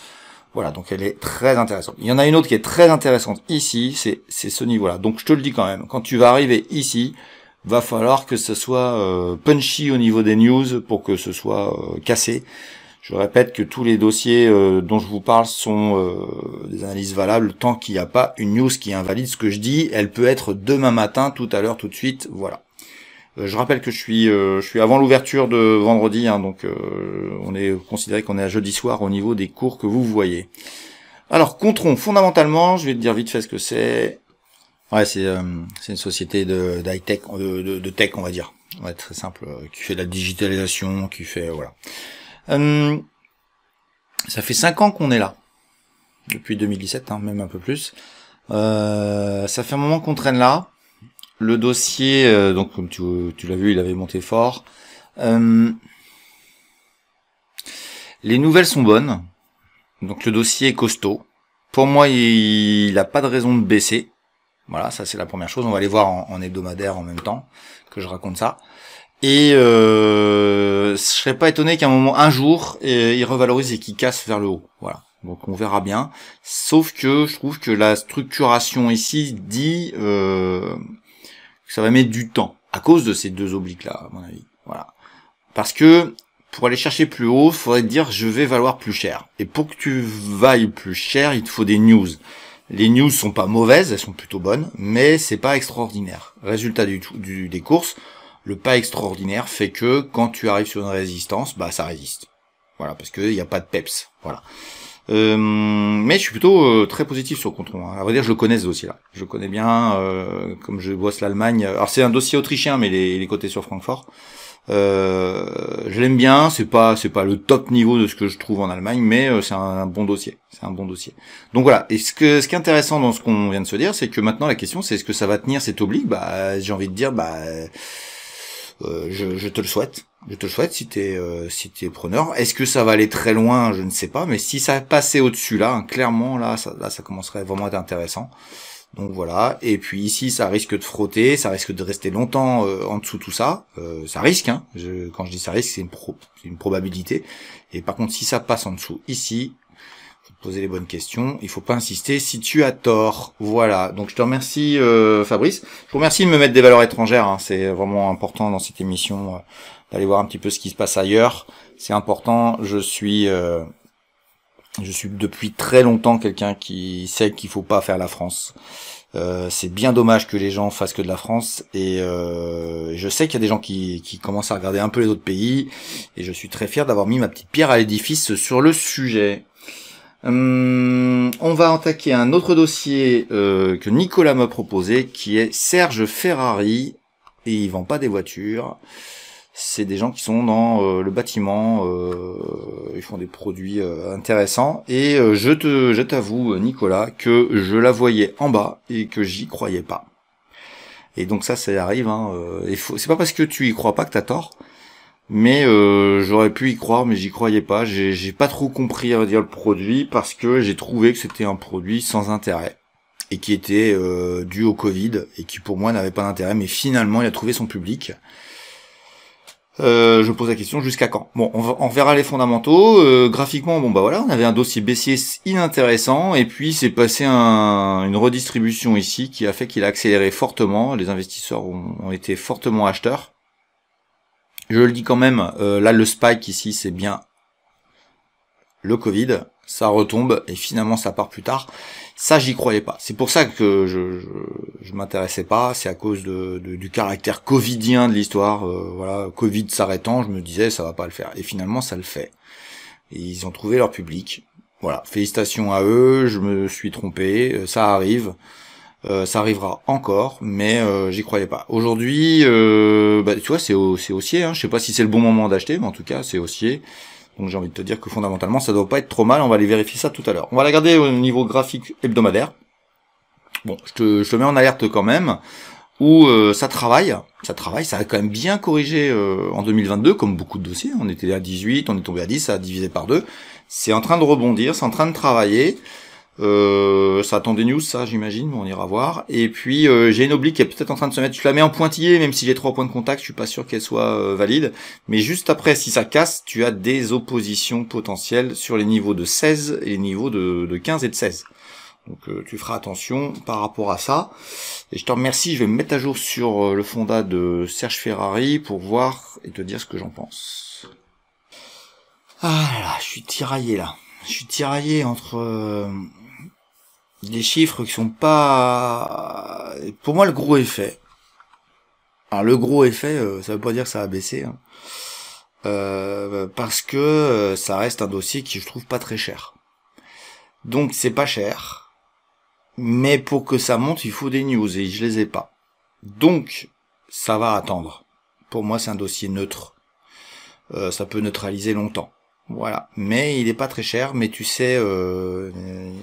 Voilà, donc elle est très intéressante. Il y en a une autre qui est très intéressante ici, c'est ce niveau-là. Donc je te le dis quand même, quand tu vas arriver ici, va falloir que ce soit punchy au niveau des news pour que ce soit cassé. Je répète que tous les dossiers dont je vous parle sont des analyses valables tant qu'il n'y a pas une news qui invalide ce que je dis. Elle peut être demain matin, tout à l'heure, tout de suite, voilà. Je rappelle que je suis avant l'ouverture de vendredi, hein, donc on est considéré qu'on est à jeudi soir au niveau des cours que vous voyez. Alors Contron, fondamentalement, je vais te dire vite fait ce que c'est. Ouais, c'est une société de high-tech, de tech, on va dire. Ouais, très simple, qui fait de la digitalisation, qui fait voilà. Ça fait 5 ans qu'on est là, depuis 2017, hein, même un peu plus. Ça fait un moment qu'on traîne là. Le dossier, donc comme tu l'as vu, il avait monté fort. Les nouvelles sont bonnes. Donc le dossier est costaud. Pour moi, il n'a pas de raison de baisser. Voilà, ça c'est la première chose. On va aller voir en hebdomadaire en même temps que je raconte ça. Et je serais pas étonné qu'à un jour, il revalorise et qu'il casse vers le haut. Voilà. Donc on verra bien. Sauf que je trouve que la structuration ici dit ça va mettre du temps à cause de ces deux obliques là, à mon avis. Voilà. Parce que pour aller chercher plus haut, il faudrait te dire je vais valoir plus cher. Et pour que tu vailles plus cher, il te faut des news. Les news sont pas mauvaises, elles sont plutôt bonnes, mais c'est pas extraordinaire. Résultat des courses, le pas extraordinaire fait que quand tu arrives sur une résistance, bah ça résiste. Voilà, parce qu'il n'y a pas de peps. Voilà. Mais je suis plutôt très positif sur Contron. Hein. À vrai dire, je le connais ce dossier-là. Je le connais bien, comme je bosse l'Allemagne. Alors c'est un dossier autrichien, mais il est coté sur Francfort. Je l'aime bien. C'est pas le top niveau de ce que je trouve en Allemagne, mais c'est un bon dossier. C'est un bon dossier. Donc voilà. Et ce qui est intéressant dans ce qu'on vient de se dire, c'est que maintenant la question, c'est est-ce que ça va tenir cette oblique. Bah, j'ai envie de dire, je te le souhaite. Je te le souhaite si t'es preneur. Est-ce que ça va aller très loin? Je ne sais pas, mais si ça passait au-dessus là, hein, clairement là, ça commencerait vraiment à être intéressant. Donc voilà. Et puis ici, ça risque de frotter, ça risque de rester longtemps en dessous tout ça. Ça risque. Hein. Quand je dis ça risque, c'est une probabilité. Et par contre, si ça passe en dessous ici, faut te poser les bonnes questions. Il faut pas insister si tu as tort. Voilà. Donc je te remercie, Fabrice. Je vous remercie de me mettre des valeurs étrangères. Hein. C'est vraiment important dans cette émission. D'aller voir un petit peu ce qui se passe ailleurs, c'est important. Je suis depuis très longtemps quelqu'un qui sait qu'il faut pas faire la France. C'est bien dommage que les gens fassent que de la France, et je sais qu'il y a des gens qui commencent à regarder un peu les autres pays, et je suis très fier d'avoir mis ma petite pierre à l'édifice sur le sujet. On va attaquer un autre dossier que Nicolas m'a proposé, qui est Serge Ferrari, et il vend pas des voitures. C'est des gens qui sont dans le bâtiment, ils font des produits intéressants, et je t'avoue, Nicolas, que je la voyais en bas et que j'y croyais pas. Et donc ça arrive, hein. C'est pas parce que tu y crois pas que t'as tort, mais j'aurais pu y croire, mais j'y croyais pas. J'ai pas trop compris à dire le produit parce que j'ai trouvé que c'était un produit sans intérêt et qui était dû au Covid et qui pour moi n'avait pas d'intérêt, mais finalement il a trouvé son public. Je pose la question jusqu'à quand. Bon, on verra les fondamentaux. Graphiquement, bon bah voilà, on avait un dossier baissier inintéressant, et puis c'est passé une redistribution ici qui a fait qu'il a accéléré fortement. Les investisseurs ont été fortement acheteurs. Je le dis quand même, là le spike ici c'est bien le Covid, ça retombe et finalement ça part plus tard. Ça j'y croyais pas. C'est pour ça que je m'intéressais pas. C'est à cause du caractère covidien de l'histoire. Voilà, Covid s'arrêtant, je me disais ça va pas le faire. Et finalement ça le fait. Et ils ont trouvé leur public. Voilà, félicitations à eux. Je me suis trompé. Ça arrive. Ça arrivera encore, mais j'y croyais pas. Aujourd'hui, tu vois, c'est haussier. Hein. Je sais pas si c'est le bon moment d'acheter, mais en tout cas, c'est haussier. Donc j'ai envie de te dire que fondamentalement, ça doit pas être trop mal. On va aller vérifier ça tout à l'heure. On va la regarder au niveau graphique hebdomadaire. Bon, je te mets en alerte quand même. Où ça travaille, ça a quand même bien corrigé en 2022, comme beaucoup de dossiers. On était à 18, on est tombé à 10, ça a divisé par 2. C'est en train de rebondir, c'est en train de travailler. Ça attend des news, ça, j'imagine, on ira voir. Et puis, j'ai une oblique qui est peut-être en train de se mettre, je la mets en pointillé, même si j'ai 3 points de contact, je suis pas sûr qu'elle soit valide. Mais juste après, si ça casse, tu as des oppositions potentielles sur les niveaux de 16 et les niveaux de 15 et de 16. Donc, tu feras attention par rapport à ça. Et je te remercie, je vais me mettre à jour sur le fonda de Serge Ferrari pour voir et te dire ce que j'en pense. Ah là là, je suis tiraillé là. Je suis tiraillé entre des chiffres qui sont pas... Pour moi, le gros effet. Alors, le gros effet, ça veut pas dire que ça a baissé. Hein. Parce que ça reste un dossier qui, je trouve, pas très cher. Donc, c'est pas cher. Mais pour que ça monte, il faut des news, et je les ai pas. Donc, ça va attendre. Pour moi, c'est un dossier neutre. Ça peut neutraliser longtemps. Voilà, mais il est pas très cher, mais tu sais,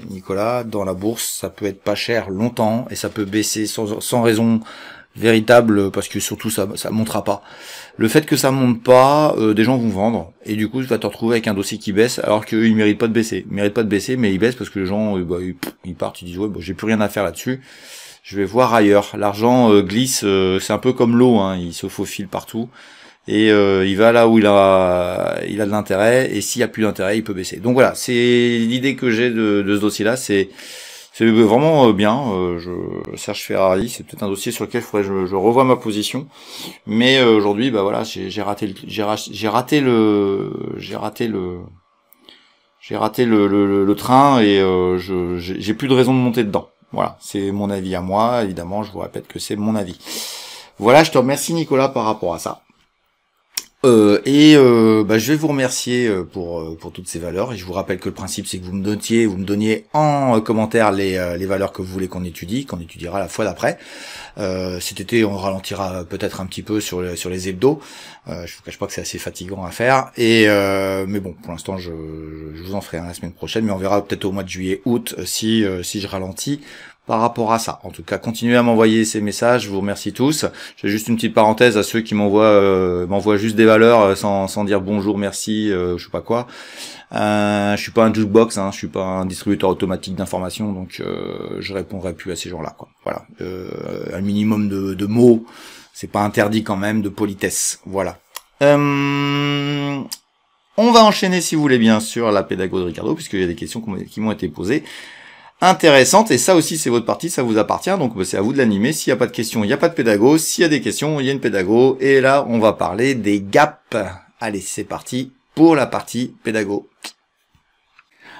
Nicolas, dans la bourse, ça peut être pas cher longtemps, et ça peut baisser sans raison véritable, parce que surtout ça montera pas. Le fait que ça monte pas, des gens vont vendre, et du coup tu vas te retrouver avec un dossier qui baisse, alors qu'il mérite pas de baisser. Il mérite pas de baisser, mais il baisse parce que les gens, ils partent, ils disent ouais, bon, j'ai plus rien à faire là-dessus, je vais voir ailleurs. L'argent glisse, c'est un peu comme l'eau, hein, il se faufile partout. Et il va là où il a de l'intérêt, et s'il y a plus d'intérêt, il peut baisser. Donc voilà, c'est l'idée que j'ai de ce dossier-là, c'est vraiment bien. Serge Ferrari, c'est peut-être un dossier sur lequel il faudrait que je revoie ma position. Mais aujourd'hui, bah voilà, j'ai raté le train, et j'ai plus de raison de monter dedans. Voilà, c'est mon avis à moi. Évidemment, je vous répète que c'est mon avis. Voilà, je te remercie Nicolas par rapport à ça. Je vais vous remercier pour toutes ces valeurs, et je vous rappelle que le principe c'est que vous me donniez en commentaire les valeurs que vous voulez qu'on étudiera la fois d'après. Cet été on ralentira peut-être un petit peu sur les hebdos. Je vous cache pas que c'est assez fatigant à faire, mais bon, pour l'instant je vous en ferai un la semaine prochaine, mais on verra peut-être au mois de juillet, août si je ralentis par rapport à ça. En tout cas, continuez à m'envoyer ces messages, je vous remercie tous. J'ai juste une petite parenthèse à ceux qui m'envoient juste des valeurs sans dire bonjour, merci, je sais pas quoi. Je suis pas un jukebox, hein, je suis pas un distributeur automatique d'informations, donc je répondrai plus à ces gens-là, quoi. Voilà, un minimum de mots, c'est pas interdit quand même, de politesse. Voilà. On va enchaîner, si vous voulez bien, sur la pédago de Ricardo, puisqu'il y a des questions qui m'ont été posées. Intéressante, et ça aussi c'est votre partie, ça vous appartient, donc c'est à vous de l'animer. S'il n'y a pas de questions, il n'y a pas de pédago. S'il y a des questions, il y a une pédago. Et là, on va parler des gaps. Allez, c'est parti pour la partie pédago.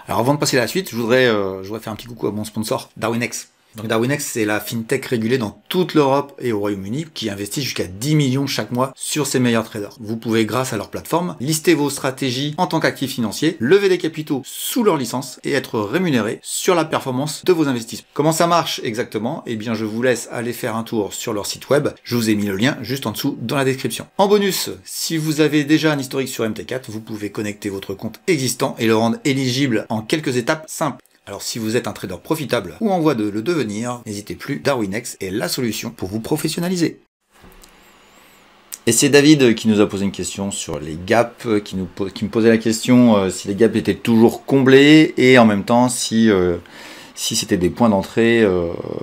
Alors avant de passer à la suite, je voudrais faire un petit coucou à mon sponsor, DarwinX. Donc DarwinX, c'est la fintech régulée dans toute l'Europe et au Royaume-Uni qui investit jusqu'à 10 millions chaque mois sur ses meilleurs traders. Vous pouvez, grâce à leur plateforme, lister vos stratégies en tant qu'actifs financiers, lever des capitaux sous leur licence et être rémunéré sur la performance de vos investissements. Comment ça marche exactement? Eh bien, je vous laisse aller faire un tour sur leur site web. Je vous ai mis le lien juste en dessous dans la description. En bonus, si vous avez déjà un historique sur MT4, vous pouvez connecter votre compte existant et le rendre éligible en quelques étapes simples. Alors si vous êtes un trader profitable ou en voie de le devenir, n'hésitez plus, DarwinX est la solution pour vous professionnaliser. Et c'est David qui nous a posé une question sur les gaps, qui me posait la question si les gaps étaient toujours comblés, et en même temps si c'était des points d'entrée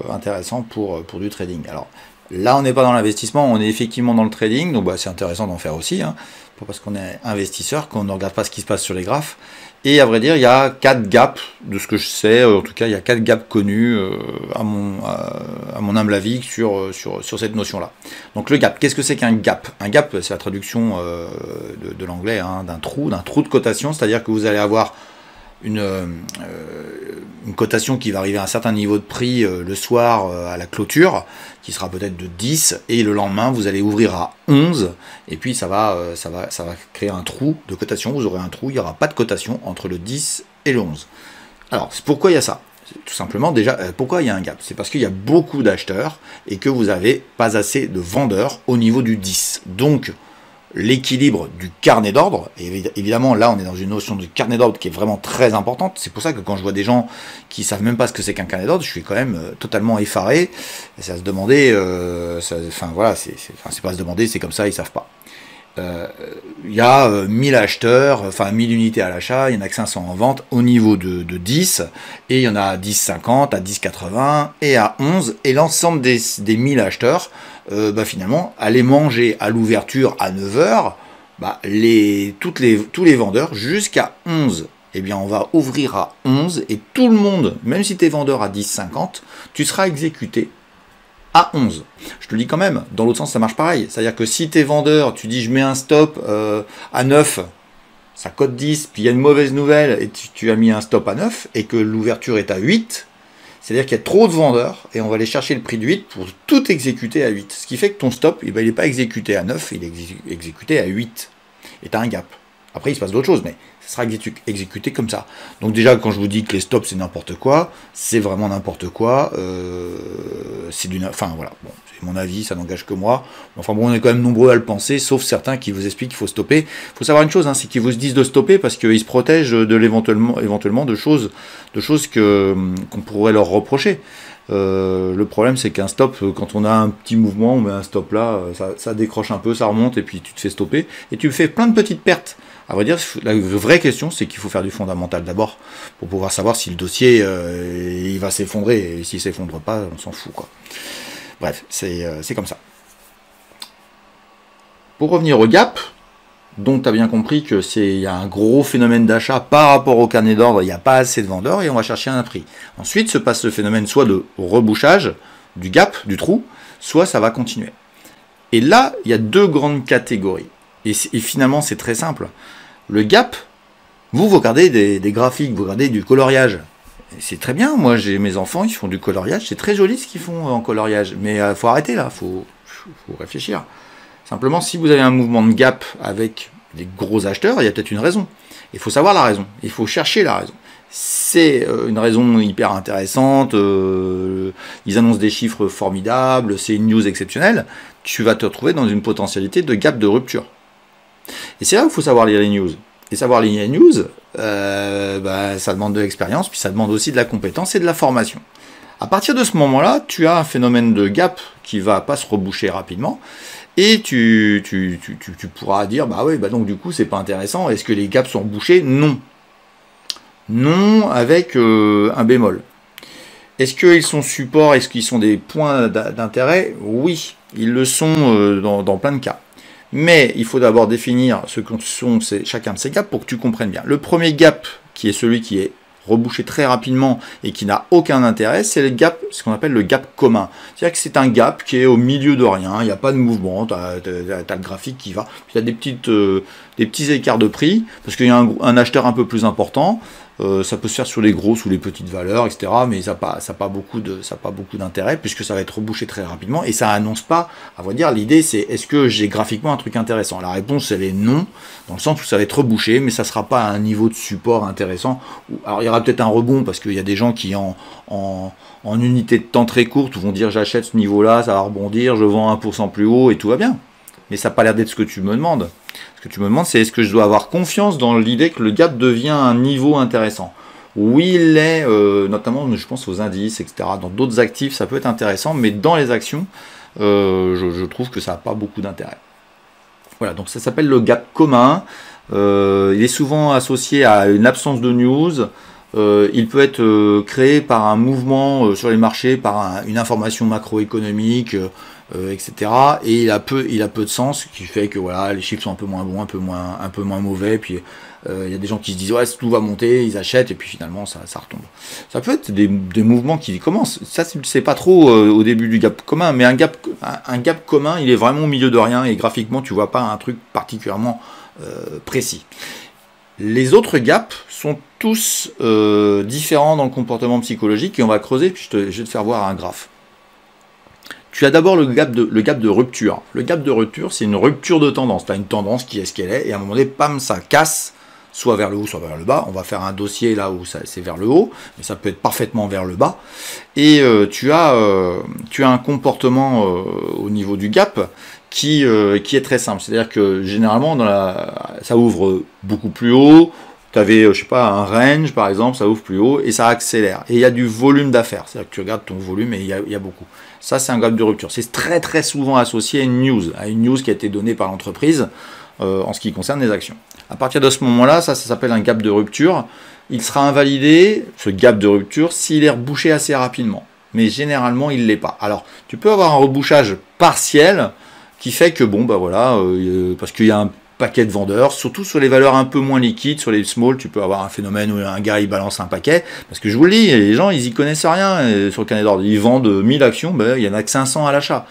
intéressants pour du trading. Alors là on n'est pas dans l'investissement, on est effectivement dans le trading, donc c'est intéressant d'en faire aussi, hein, pas parce qu'on est investisseur qu'on ne regarde pas ce qui se passe sur les graphes. Et à vrai dire, il y a 4 gaps, de ce que je sais, en tout cas, il y a 4 gaps connus, à mon humble avis, sur cette notion-là. Donc le gap, qu'est-ce que c'est qu'un gap? Un gap, c'est la traduction de l'anglais, hein, d'un trou de cotation, c'est-à-dire que vous allez avoir une cotation qui va arriver à un certain niveau de prix le soir à la clôture, qui sera peut-être de 10, et le lendemain vous allez ouvrir à 11, et puis ça va créer un trou de cotation. Vous aurez un trou, il n'y aura pas de cotation entre le 10 et le 11. Alors, c'est pourquoi il y a ça? Tout simplement, déjà, pourquoi il y a un gap? C'est parce qu'il y a beaucoup d'acheteurs et que vous n'avez pas assez de vendeurs au niveau du 10. Donc, l'équilibre du carnet d'ordre, et évidemment, là, on est dans une notion de carnet d'ordre qui est vraiment très importante. C'est pour ça que quand je vois des gens qui savent même pas ce que c'est qu'un carnet d'ordre, je suis quand même totalement effaré. Et c'est à se demander, enfin voilà, c'est pas à se demander, c'est comme ça, ils savent pas. Il y a 1000 acheteurs, enfin 1000 unités à l'achat, il y en a que 500 en vente au niveau de 10, et il y en a à 10,50, à 10,80 et à 11, et l'ensemble des 1000 acheteurs, finalement, aller manger à l'ouverture à 9h, tous les vendeurs jusqu'à 11. Eh bien, on va ouvrir à 11, et tout le monde, même si tu es vendeur à 10,50, tu seras exécuté à 11. Je te le dis quand même, dans l'autre sens ça marche pareil. C'est-à-dire que si t'es vendeur, tu dis je mets un stop à 9, ça cote 10, puis il y a une mauvaise nouvelle et tu as mis un stop à 9 et que l'ouverture est à 8, c'est-à-dire qu'il y a trop de vendeurs et on va aller chercher le prix de 8 pour tout exécuter à 8. Ce qui fait que ton stop, il n'est pas exécuté à 9, il est exécuté à 8. Et tu as un gap. Après il se passe d'autres choses, mais ça sera exécuté comme ça. Donc déjà, quand je vous dis que les stops c'est n'importe quoi, c'est vraiment n'importe quoi. Enfin voilà, bon, c'est mon avis, ça n'engage que moi. Enfin bon, on est quand même nombreux à le penser, sauf certains qui vous expliquent qu'il faut stopper. Il faut savoir une chose, c'est qu'ils vous disent de stopper parce qu'ils se protègent de éventuellement de choses qu'on pourrait leur reprocher. Le problème c'est qu'un stop, quand on a un petit mouvement, on met un stop là, ça décroche un peu, ça remonte et puis tu te fais stopper et tu fais plein de petites pertes. À vrai dire, la vraie question c'est qu'il faut faire du fondamental d'abord pour pouvoir savoir si le dossier il va s'effondrer, et s'il s'effondre pas, on s'en fout quoi. Bref, c'est comme ça. Pour revenir au gap, donc tu as bien compris que il y a un gros phénomène d'achat par rapport au carnet d'ordre, il n'y a pas assez de vendeurs et on va chercher un prix. Ensuite se passe le phénomène soit de rebouchage du gap, du trou, soit ça va continuer. Et là, il y a deux grandes catégories. Et finalement, c'est très simple. Le gap, vous regardez des graphiques, vous regardez du coloriage. C'est très bien, moi j'ai mes enfants, ils font du coloriage, c'est très joli ce qu'ils font en coloriage. Mais faut arrêter là, faut réfléchir. Simplement, si vous avez un mouvement de gap avec des gros acheteurs, il y a peut-être une raison. Il faut savoir la raison, il faut chercher la raison. C'est une raison hyper intéressante, ils annoncent des chiffres formidables, c'est une news exceptionnelle, tu vas te retrouver dans une potentialité de gap de rupture. Et c'est là où il faut savoir lire les news. Et savoir lire les news, ça demande de l'expérience, puis ça demande aussi de la compétence et de la formation. À partir de ce moment-là, tu as un phénomène de gap qui va pas se reboucher rapidement, et tu pourras dire, donc du coup c'est pas intéressant, est-ce que les gaps sont rebouchés? Non. Non, avec un bémol. Est-ce qu'ils sont supports? Est-ce qu'ils sont des points d'intérêt? Oui, ils le sont dans plein de cas. Mais il faut d'abord définir ce que sont chacun de ces gaps pour que tu comprennes bien. Le premier gap, qui est celui qui est rebouché très rapidement et qui n'a aucun intérêt, c'est le gap, ce qu'on appelle le gap commun. C'est-à-dire que c'est un gap qui est au milieu de rien, il n'y a pas de mouvement, tu as le graphique qui va, puis il y a des petits écarts de prix, parce qu'il y a un acheteur un peu plus important. Ça peut se faire sur les grosses ou les petites valeurs, etc. Mais ça n'a pas beaucoup d'intérêt puisque ça va être rebouché très rapidement et ça annonce pas, à vrai dire, l'idée c'est est-ce que j'ai graphiquement un truc intéressant? La réponse elle est non, dans le sens où ça va être rebouché, mais ça sera pas à un niveau de support intéressant. Alors il y aura peut-être un rebond parce qu'il y a des gens qui en unité de temps très courte vont dire j'achète ce niveau-là, ça va rebondir, je vends 1% plus haut et tout va bien. Mais ça n'a pas l'air d'être ce que tu me demandes. Ce que tu me demandes, c'est est-ce que je dois avoir confiance dans l'idée que le gap devient un niveau intéressant? Oui, il est, notamment, je pense aux indices, etc. Dans d'autres actifs, ça peut être intéressant, mais dans les actions, je trouve que ça n'a pas beaucoup d'intérêt. Voilà, donc ça s'appelle le gap commun. Il est souvent associé à une absence de news. Il peut être créé par un mouvement sur les marchés, par une information macroéconomique, etc. Et il a peu de sens, qui fait que voilà, les chiffres sont un peu moins bons, un peu moins mauvais. Puis il y a des gens qui se disent ouais, tout va monter, ils achètent et puis finalement ça retombe. Ça peut être des mouvements qui commencent. Ça c'est pas trop au début du gap commun, mais un gap commun, il est vraiment au milieu de rien et graphiquement tu vois pas un truc particulièrement précis. Les autres gaps sont tous différents dans le comportement psychologique et on va creuser, puis je vais te faire voir un graphe. Tu as d'abord le gap de rupture. Le gap de rupture, c'est une rupture de tendance. Tu as une tendance qui est ce qu'elle est, et à un moment donné, pam, ça casse soit vers le haut, soit vers le bas. On va faire un dossier là où c'est vers le haut, mais ça peut être parfaitement vers le bas. Et tu as un comportement au niveau du gap qui est très simple. C'est-à-dire que généralement, ça ouvre beaucoup plus haut. Tu avais, je sais pas, un range par exemple, ça ouvre plus haut et ça accélère. Et il y a du volume d'affaires. C'est-à-dire que tu regardes ton volume et il y a beaucoup. Ça, c'est un gap de rupture. C'est très très souvent associé à une news qui a été donnée par l'entreprise en ce qui concerne les actions. À partir de ce moment-là, ça s'appelle un gap de rupture. Il sera invalidé, ce gap de rupture, s'il est rebouché assez rapidement. Mais généralement, il ne l'est pas. Alors, tu peux avoir un rebouchage partiel qui fait que, bon, bah voilà, parce qu'il y a un paquet de vendeurs, surtout sur les valeurs un peu moins liquides, sur les small, tu peux avoir un phénomène où un gars il balance un paquet, parce que je vous le dis, les gens ils y connaissent rien sur le carnet d'ordre, ils vendent 1000 actions, ben, il y en a que 500 à l'achat,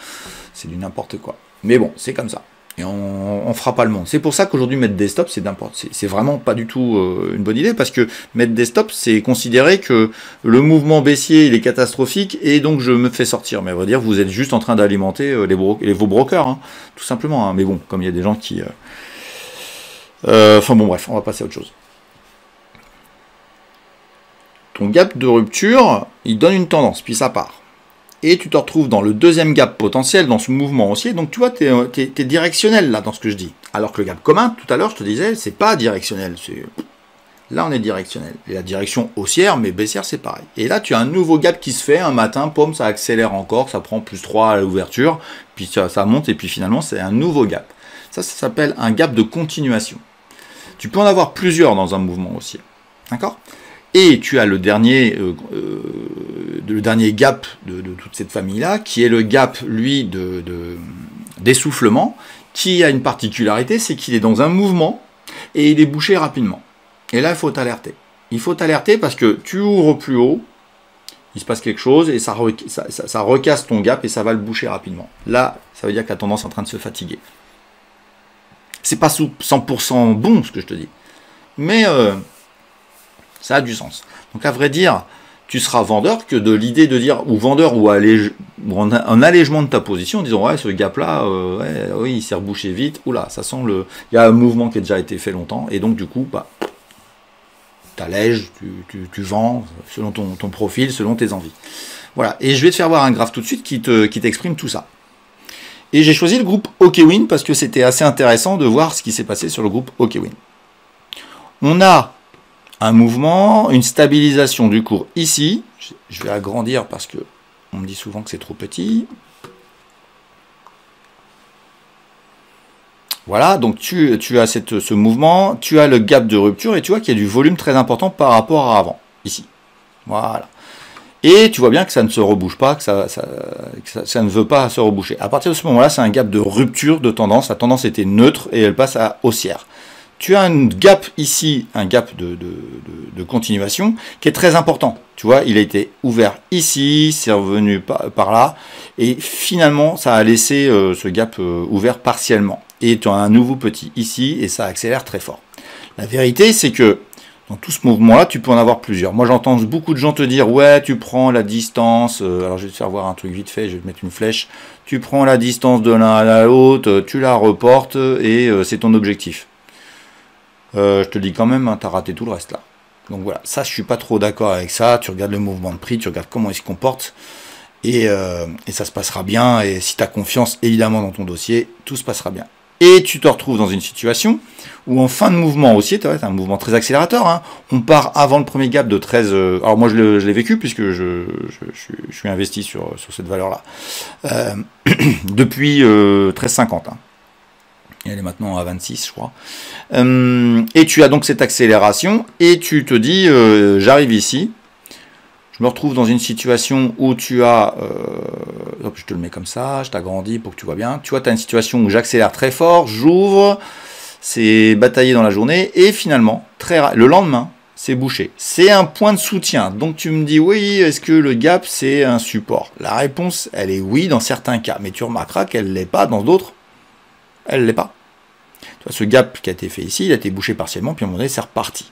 c'est du n'importe quoi. Mais bon, c'est comme ça, et on fera pas le monde. C'est pour ça qu'aujourd'hui mettre des stops, c'est vraiment pas du tout une bonne idée, parce que mettre des stops, c'est considérer que le mouvement baissier il est catastrophique, et donc je me fais sortir. Mais à vrai dire, vous êtes juste en train d'alimenter vos brokers, hein, tout simplement. Hein. Mais bon, comme il y a des gens qui... Enfin bon bref, on va passer à autre chose. Ton gap de rupture, il donne une tendance, puis ça part. Et tu te retrouves dans le deuxième gap potentiel, dans ce mouvement haussier, donc tu vois, tu es directionnel là dans ce que je dis. Alors que le gap commun, tout à l'heure, je te disais, c'est pas directionnel. Là, on est directionnel. Et la direction haussière, mais baissière, c'est pareil. Et là, tu as un nouveau gap qui se fait, un matin, pomme, ça accélère encore, ça prend plus 3 à l'ouverture, puis ça monte, et puis finalement, c'est un nouveau gap. Ça s'appelle un gap de continuation. Tu peux en avoir plusieurs dans un mouvement haussier. D'accord ? Et tu as le dernier gap de toute cette famille-là, qui est le gap, lui, d'essoufflement, qui a une particularité, c'est qu'il est dans un mouvement et il est bouché rapidement. Et là, il faut t'alerter. Il faut t'alerter parce que tu ouvres plus haut, il se passe quelque chose et ça recasse ton gap et ça va le boucher rapidement. Là, ça veut dire que la tendance est en train de se fatiguer. C'est pas 100% bon ce que je te dis, mais ça a du sens. Donc à vrai dire, tu seras vendeur que de l'idée de dire, ou vendeur ou un allègement de ta position en disant ouais ce gap là, oui il s'est rebouché vite, oula ça sent il y a un mouvement qui a déjà été fait longtemps et donc du coup bah t'allèges, tu vends selon ton profil, selon tes envies. Voilà, et je vais te faire voir un graphe tout de suite qui t'exprime tout ça. Et j'ai choisi le groupe OKWin parce que c'était assez intéressant de voir ce qui s'est passé sur le groupe OKWin. On a un mouvement, une stabilisation du cours ici. Je vais agrandir parce que on me dit souvent que c'est trop petit. Voilà, donc tu as ce mouvement, tu as le gap de rupture et tu vois qu'il y a du volume très important par rapport à avant, ici. Voilà. Et tu vois bien que ça ne se rebouche pas, que ça ne veut pas se reboucher. À partir de ce moment-là, c'est un gap de rupture de tendance. La tendance était neutre et elle passe à haussière. Tu as un gap ici, un gap de continuation qui est très important. Tu vois, il a été ouvert ici, c'est revenu par là. Et finalement, ça a laissé ce gap ouvert partiellement. Et tu as un nouveau petit ici et ça accélère très fort. La vérité, c'est que dans tout ce mouvement-là, tu peux en avoir plusieurs. Moi, j'entends beaucoup de gens te dire, ouais, tu prends la distance, alors je vais te faire voir un truc vite fait, je vais te mettre une flèche, tu prends la distance de l'un à l'autre, tu la reportes, et c'est ton objectif. Je te dis quand même, hein, tu as raté tout le reste là. Donc voilà, ça, je suis pas trop d'accord avec ça, tu regardes le mouvement de prix, tu regardes comment il se comporte, et ça se passera bien, et si tu as confiance, évidemment, dans ton dossier, tout se passera bien. Et tu te retrouves dans une situation où en fin de mouvement haussier, tu as un mouvement très accélérateur. Hein. On part avant le premier gap de 13... alors moi je l'ai vécu puisque je suis investi sur cette valeur-là. Depuis 13,50. Hein. Et elle est maintenant à 26 je crois. Et tu as donc cette accélération et tu te dis j'arrive ici. Je me retrouve dans une situation où tu as, hop, je te le mets comme ça, je t'agrandis pour que tu vois bien. Tu vois, tu as une situation où j'accélère très fort, j'ouvre, c'est bataillé dans la journée, et finalement, le lendemain, c'est bouché. C'est un point de soutien. Donc tu me dis, oui, est-ce que le gap, c'est un support? La réponse, elle est oui dans certains cas, mais tu remarqueras qu'elle ne l'est pas dans d'autres. Elle ne l'est pas. Tu vois, ce gap qui a été fait ici, il a été bouché partiellement, puis à un moment donné, c'est reparti.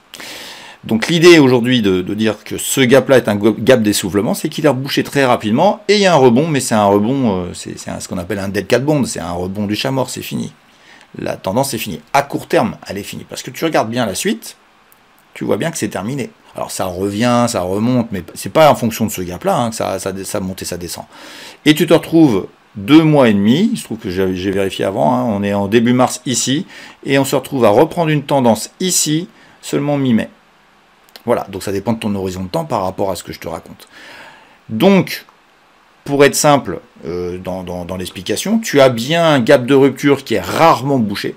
Donc l'idée aujourd'hui de dire que ce gap-là est un gap d'essoufflement, c'est qu'il est rebouché très rapidement, et il y a un rebond, mais c'est un rebond, c'est ce qu'on appelle un dead cat bond, c'est un rebond du chat mort, c'est fini. la tendance est finie. À court terme, elle est finie. Parce que tu regardes bien la suite, tu vois bien que c'est terminé. Alors ça revient, ça remonte, mais c'est pas en fonction de ce gap-là hein, que ça monte et ça descend. Et tu te retrouves 2 mois et demi, il se trouve que j'ai vérifié avant, hein, on est en début mars ici, et on se retrouve à reprendre une tendance ici, seulement mi-mai. Voilà, donc ça dépend de ton horizon de temps par rapport à ce que je te raconte. Donc, pour être simple dans l'explication, tu as bien un gap de rupture qui est rarement bouché,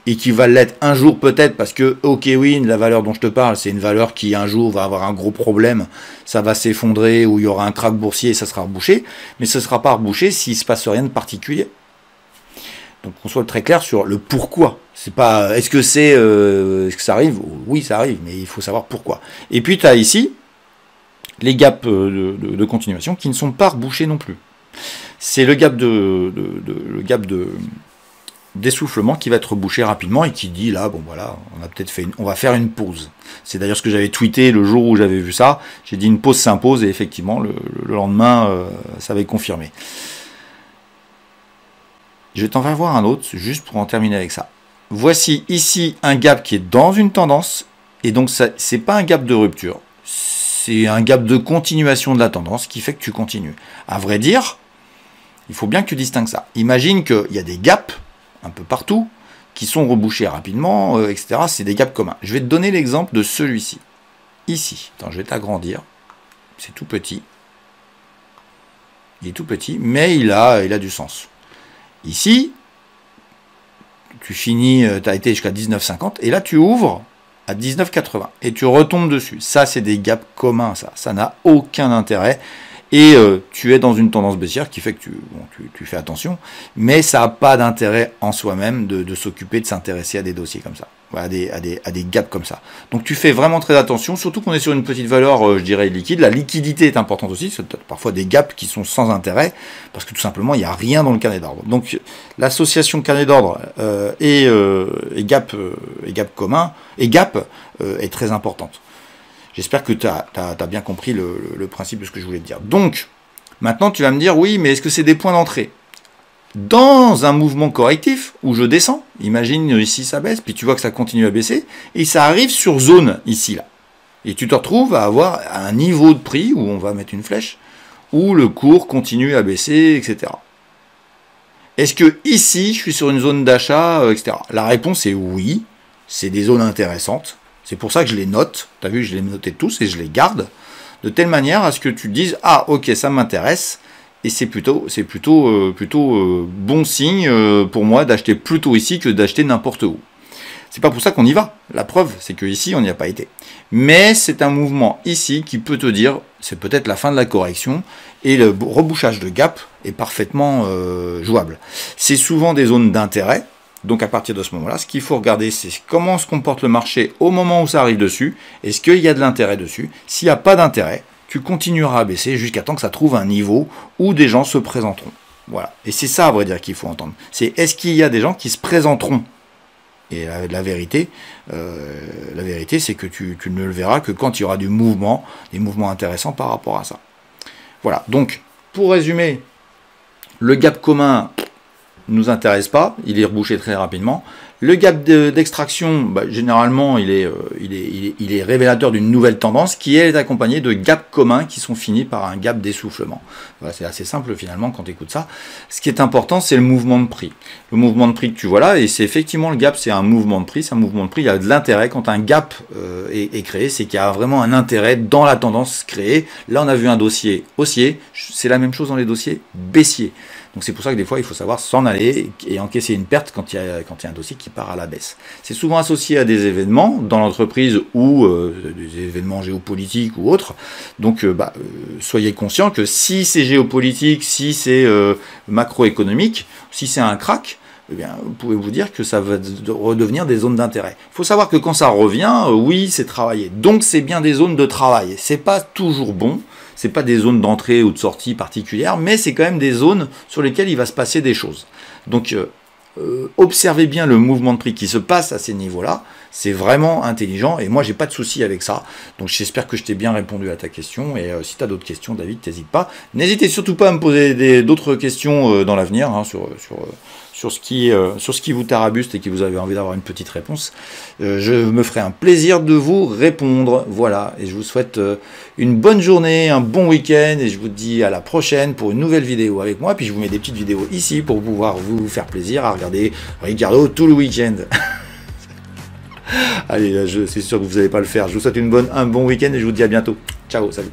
et qui va l'être un jour peut-être, parce que, ok oui, la valeur dont je te parle, c'est une valeur qui un jour va avoir un gros problème, ça va s'effondrer, ou il y aura un crack boursier et ça sera rebouché, mais ce ne sera pas rebouché s'il ne se passe rien de particulier. Donc on soit très clair sur le pourquoi. C'est pas, est-ce que ça arrive? Oui, ça arrive, mais il faut savoir pourquoi. Et puis tu as ici les gaps de continuation qui ne sont pas rebouchés non plus. C'est le gap d'essoufflement qui va être rebouché rapidement et qui dit là, bon voilà, on va faire une pause. C'est d'ailleurs ce que j'avais tweeté le jour où j'avais vu ça. J'ai dit une pause s'impose et effectivement le lendemain ça avait confirmé. Je vais t'en faire voir un autre juste pour en terminer avec ça. Voici ici un gap qui est dans une tendance et donc c'est pas un gap de rupture, c'est un gap de continuation de la tendance qui fait que tu continues. À vrai dire, il faut bien que tu distingues ça. Imagine qu'il y a des gaps un peu partout, qui sont rebouchés rapidement, etc. C'est des gaps communs. Je vais te donner l'exemple de celui-ci. Ici. Attends, je vais t'agrandir. C'est tout petit. Il est tout petit, mais il a du sens. Ici, tu finis, tu as été jusqu'à 19,50, et là tu ouvres à 19,80, et tu retombes dessus. Ça, c'est des gaps communs, ça. Ça n'a aucun intérêt. Et tu es dans une tendance baissière qui fait que tu fais attention, mais ça n'a pas d'intérêt en soi-même de s'occuper, de s'intéresser à des dossiers comme ça, à des gaps comme ça. Donc tu fais vraiment très attention, surtout qu'on est sur une petite valeur, je dirais, liquide. La liquidité est importante aussi, c'est parfois des gaps qui sont sans intérêt, parce que tout simplement, il n'y a rien dans le carnet d'ordre. Donc l'association carnet d'ordre et gap commun, et gap est très importante. J'espère que tu as bien compris le principe de ce que je voulais te dire. Donc, maintenant, tu vas me dire, oui, mais est-ce que c'est des points d'entrée? Dans un mouvement correctif, où je descends, imagine ici ça baisse, puis tu vois que ça continue à baisser, et ça arrive sur zone, ici, là. Et tu te retrouves à avoir un niveau de prix, où on va mettre une flèche, où le cours continue à baisser, etc. Est-ce que ici, je suis sur une zone d'achat, etc. La réponse est oui, c'est des zones intéressantes. C'est pour ça que je les note, tu as vu, je les notais tous et je les garde, de telle manière à ce que tu dises, ah ok, ça m'intéresse, et c'est plutôt bon signe pour moi d'acheter plutôt ici que d'acheter n'importe où. C'est pas pour ça qu'on y va, la preuve, c'est que ici on n'y a pas été. Mais c'est un mouvement ici qui peut te dire, c'est peut-être la fin de la correction, et le rebouchage de gap est parfaitement jouable. C'est souvent des zones d'intérêt. Donc à partir de ce moment-là, ce qu'il faut regarder, c'est comment se comporte le marché au moment où ça arrive dessus. Est-ce qu'il y a de l'intérêt dessus? S'il n'y a pas d'intérêt, tu continueras à baisser jusqu'à temps que ça trouve un niveau où des gens se présenteront. Voilà. Et c'est ça, à vrai dire, qu'il faut entendre. C'est est-ce qu'il y a des gens qui se présenteront? Et la vérité, c'est que tu ne le verras que quand il y aura des mouvements intéressants par rapport à ça. Voilà. Donc, pour résumer, le gap commun nous intéresse pas, il est rebouché très rapidement. Le gap d'extraction, généralement, il est révélateur d'une nouvelle tendance qui est accompagnée de gaps communs qui sont finis par un gap d'essoufflement. Voilà, c'est assez simple finalement quand tu écoutes ça. Ce qui est important, c'est le mouvement de prix. Le mouvement de prix que tu vois là, et c'est effectivement le gap, c'est un mouvement de prix. C'est un mouvement de prix, il y a de l'intérêt. Quand un gap est créé, c'est qu'il y a vraiment un intérêt dans la tendance créée. Là, on a vu un dossier haussier, c'est la même chose dans les dossiers baissiers. Donc c'est pour ça que des fois, il faut savoir s'en aller et encaisser une perte quand il y a un dossier qui part à la baisse. C'est souvent associé à des événements dans l'entreprise ou des événements géopolitiques ou autres. Donc soyez conscients que si c'est géopolitique, si c'est macroéconomique, si c'est un crack, eh bien, vous pouvez vous dire que ça va redevenir des zones d'intérêt. Il faut savoir que quand ça revient, oui, c'est travaillé. Donc c'est bien des zones de travail. C'est pas toujours bon. C'est pas des zones d'entrée ou de sortie particulières, mais c'est quand même des zones sur lesquelles il va se passer des choses. Donc, observez bien le mouvement de prix qui se passe à ces niveaux-là. C'est vraiment intelligent et moi j'ai pas de souci avec ça. Donc j'espère que je t'ai bien répondu à ta question et si tu as d'autres questions, David, t'hésites pas. N'hésitez surtout pas à me poser d'autres questions dans l'avenir hein, sur ce qui vous tarabuste et qui vous avez envie d'avoir une petite réponse. Je me ferai un plaisir de vous répondre. Voilà, et je vous souhaite une bonne journée, un bon week-end et je vous dis à la prochaine pour une nouvelle vidéo avec moi. Puis je vous mets des petites vidéos ici pour pouvoir vous faire plaisir à regarder Ricardo tout le week-end. Allez, c'est sûr que vous n'allez pas le faire. Je vous souhaite un bon week-end et je vous dis à bientôt. Ciao, salut.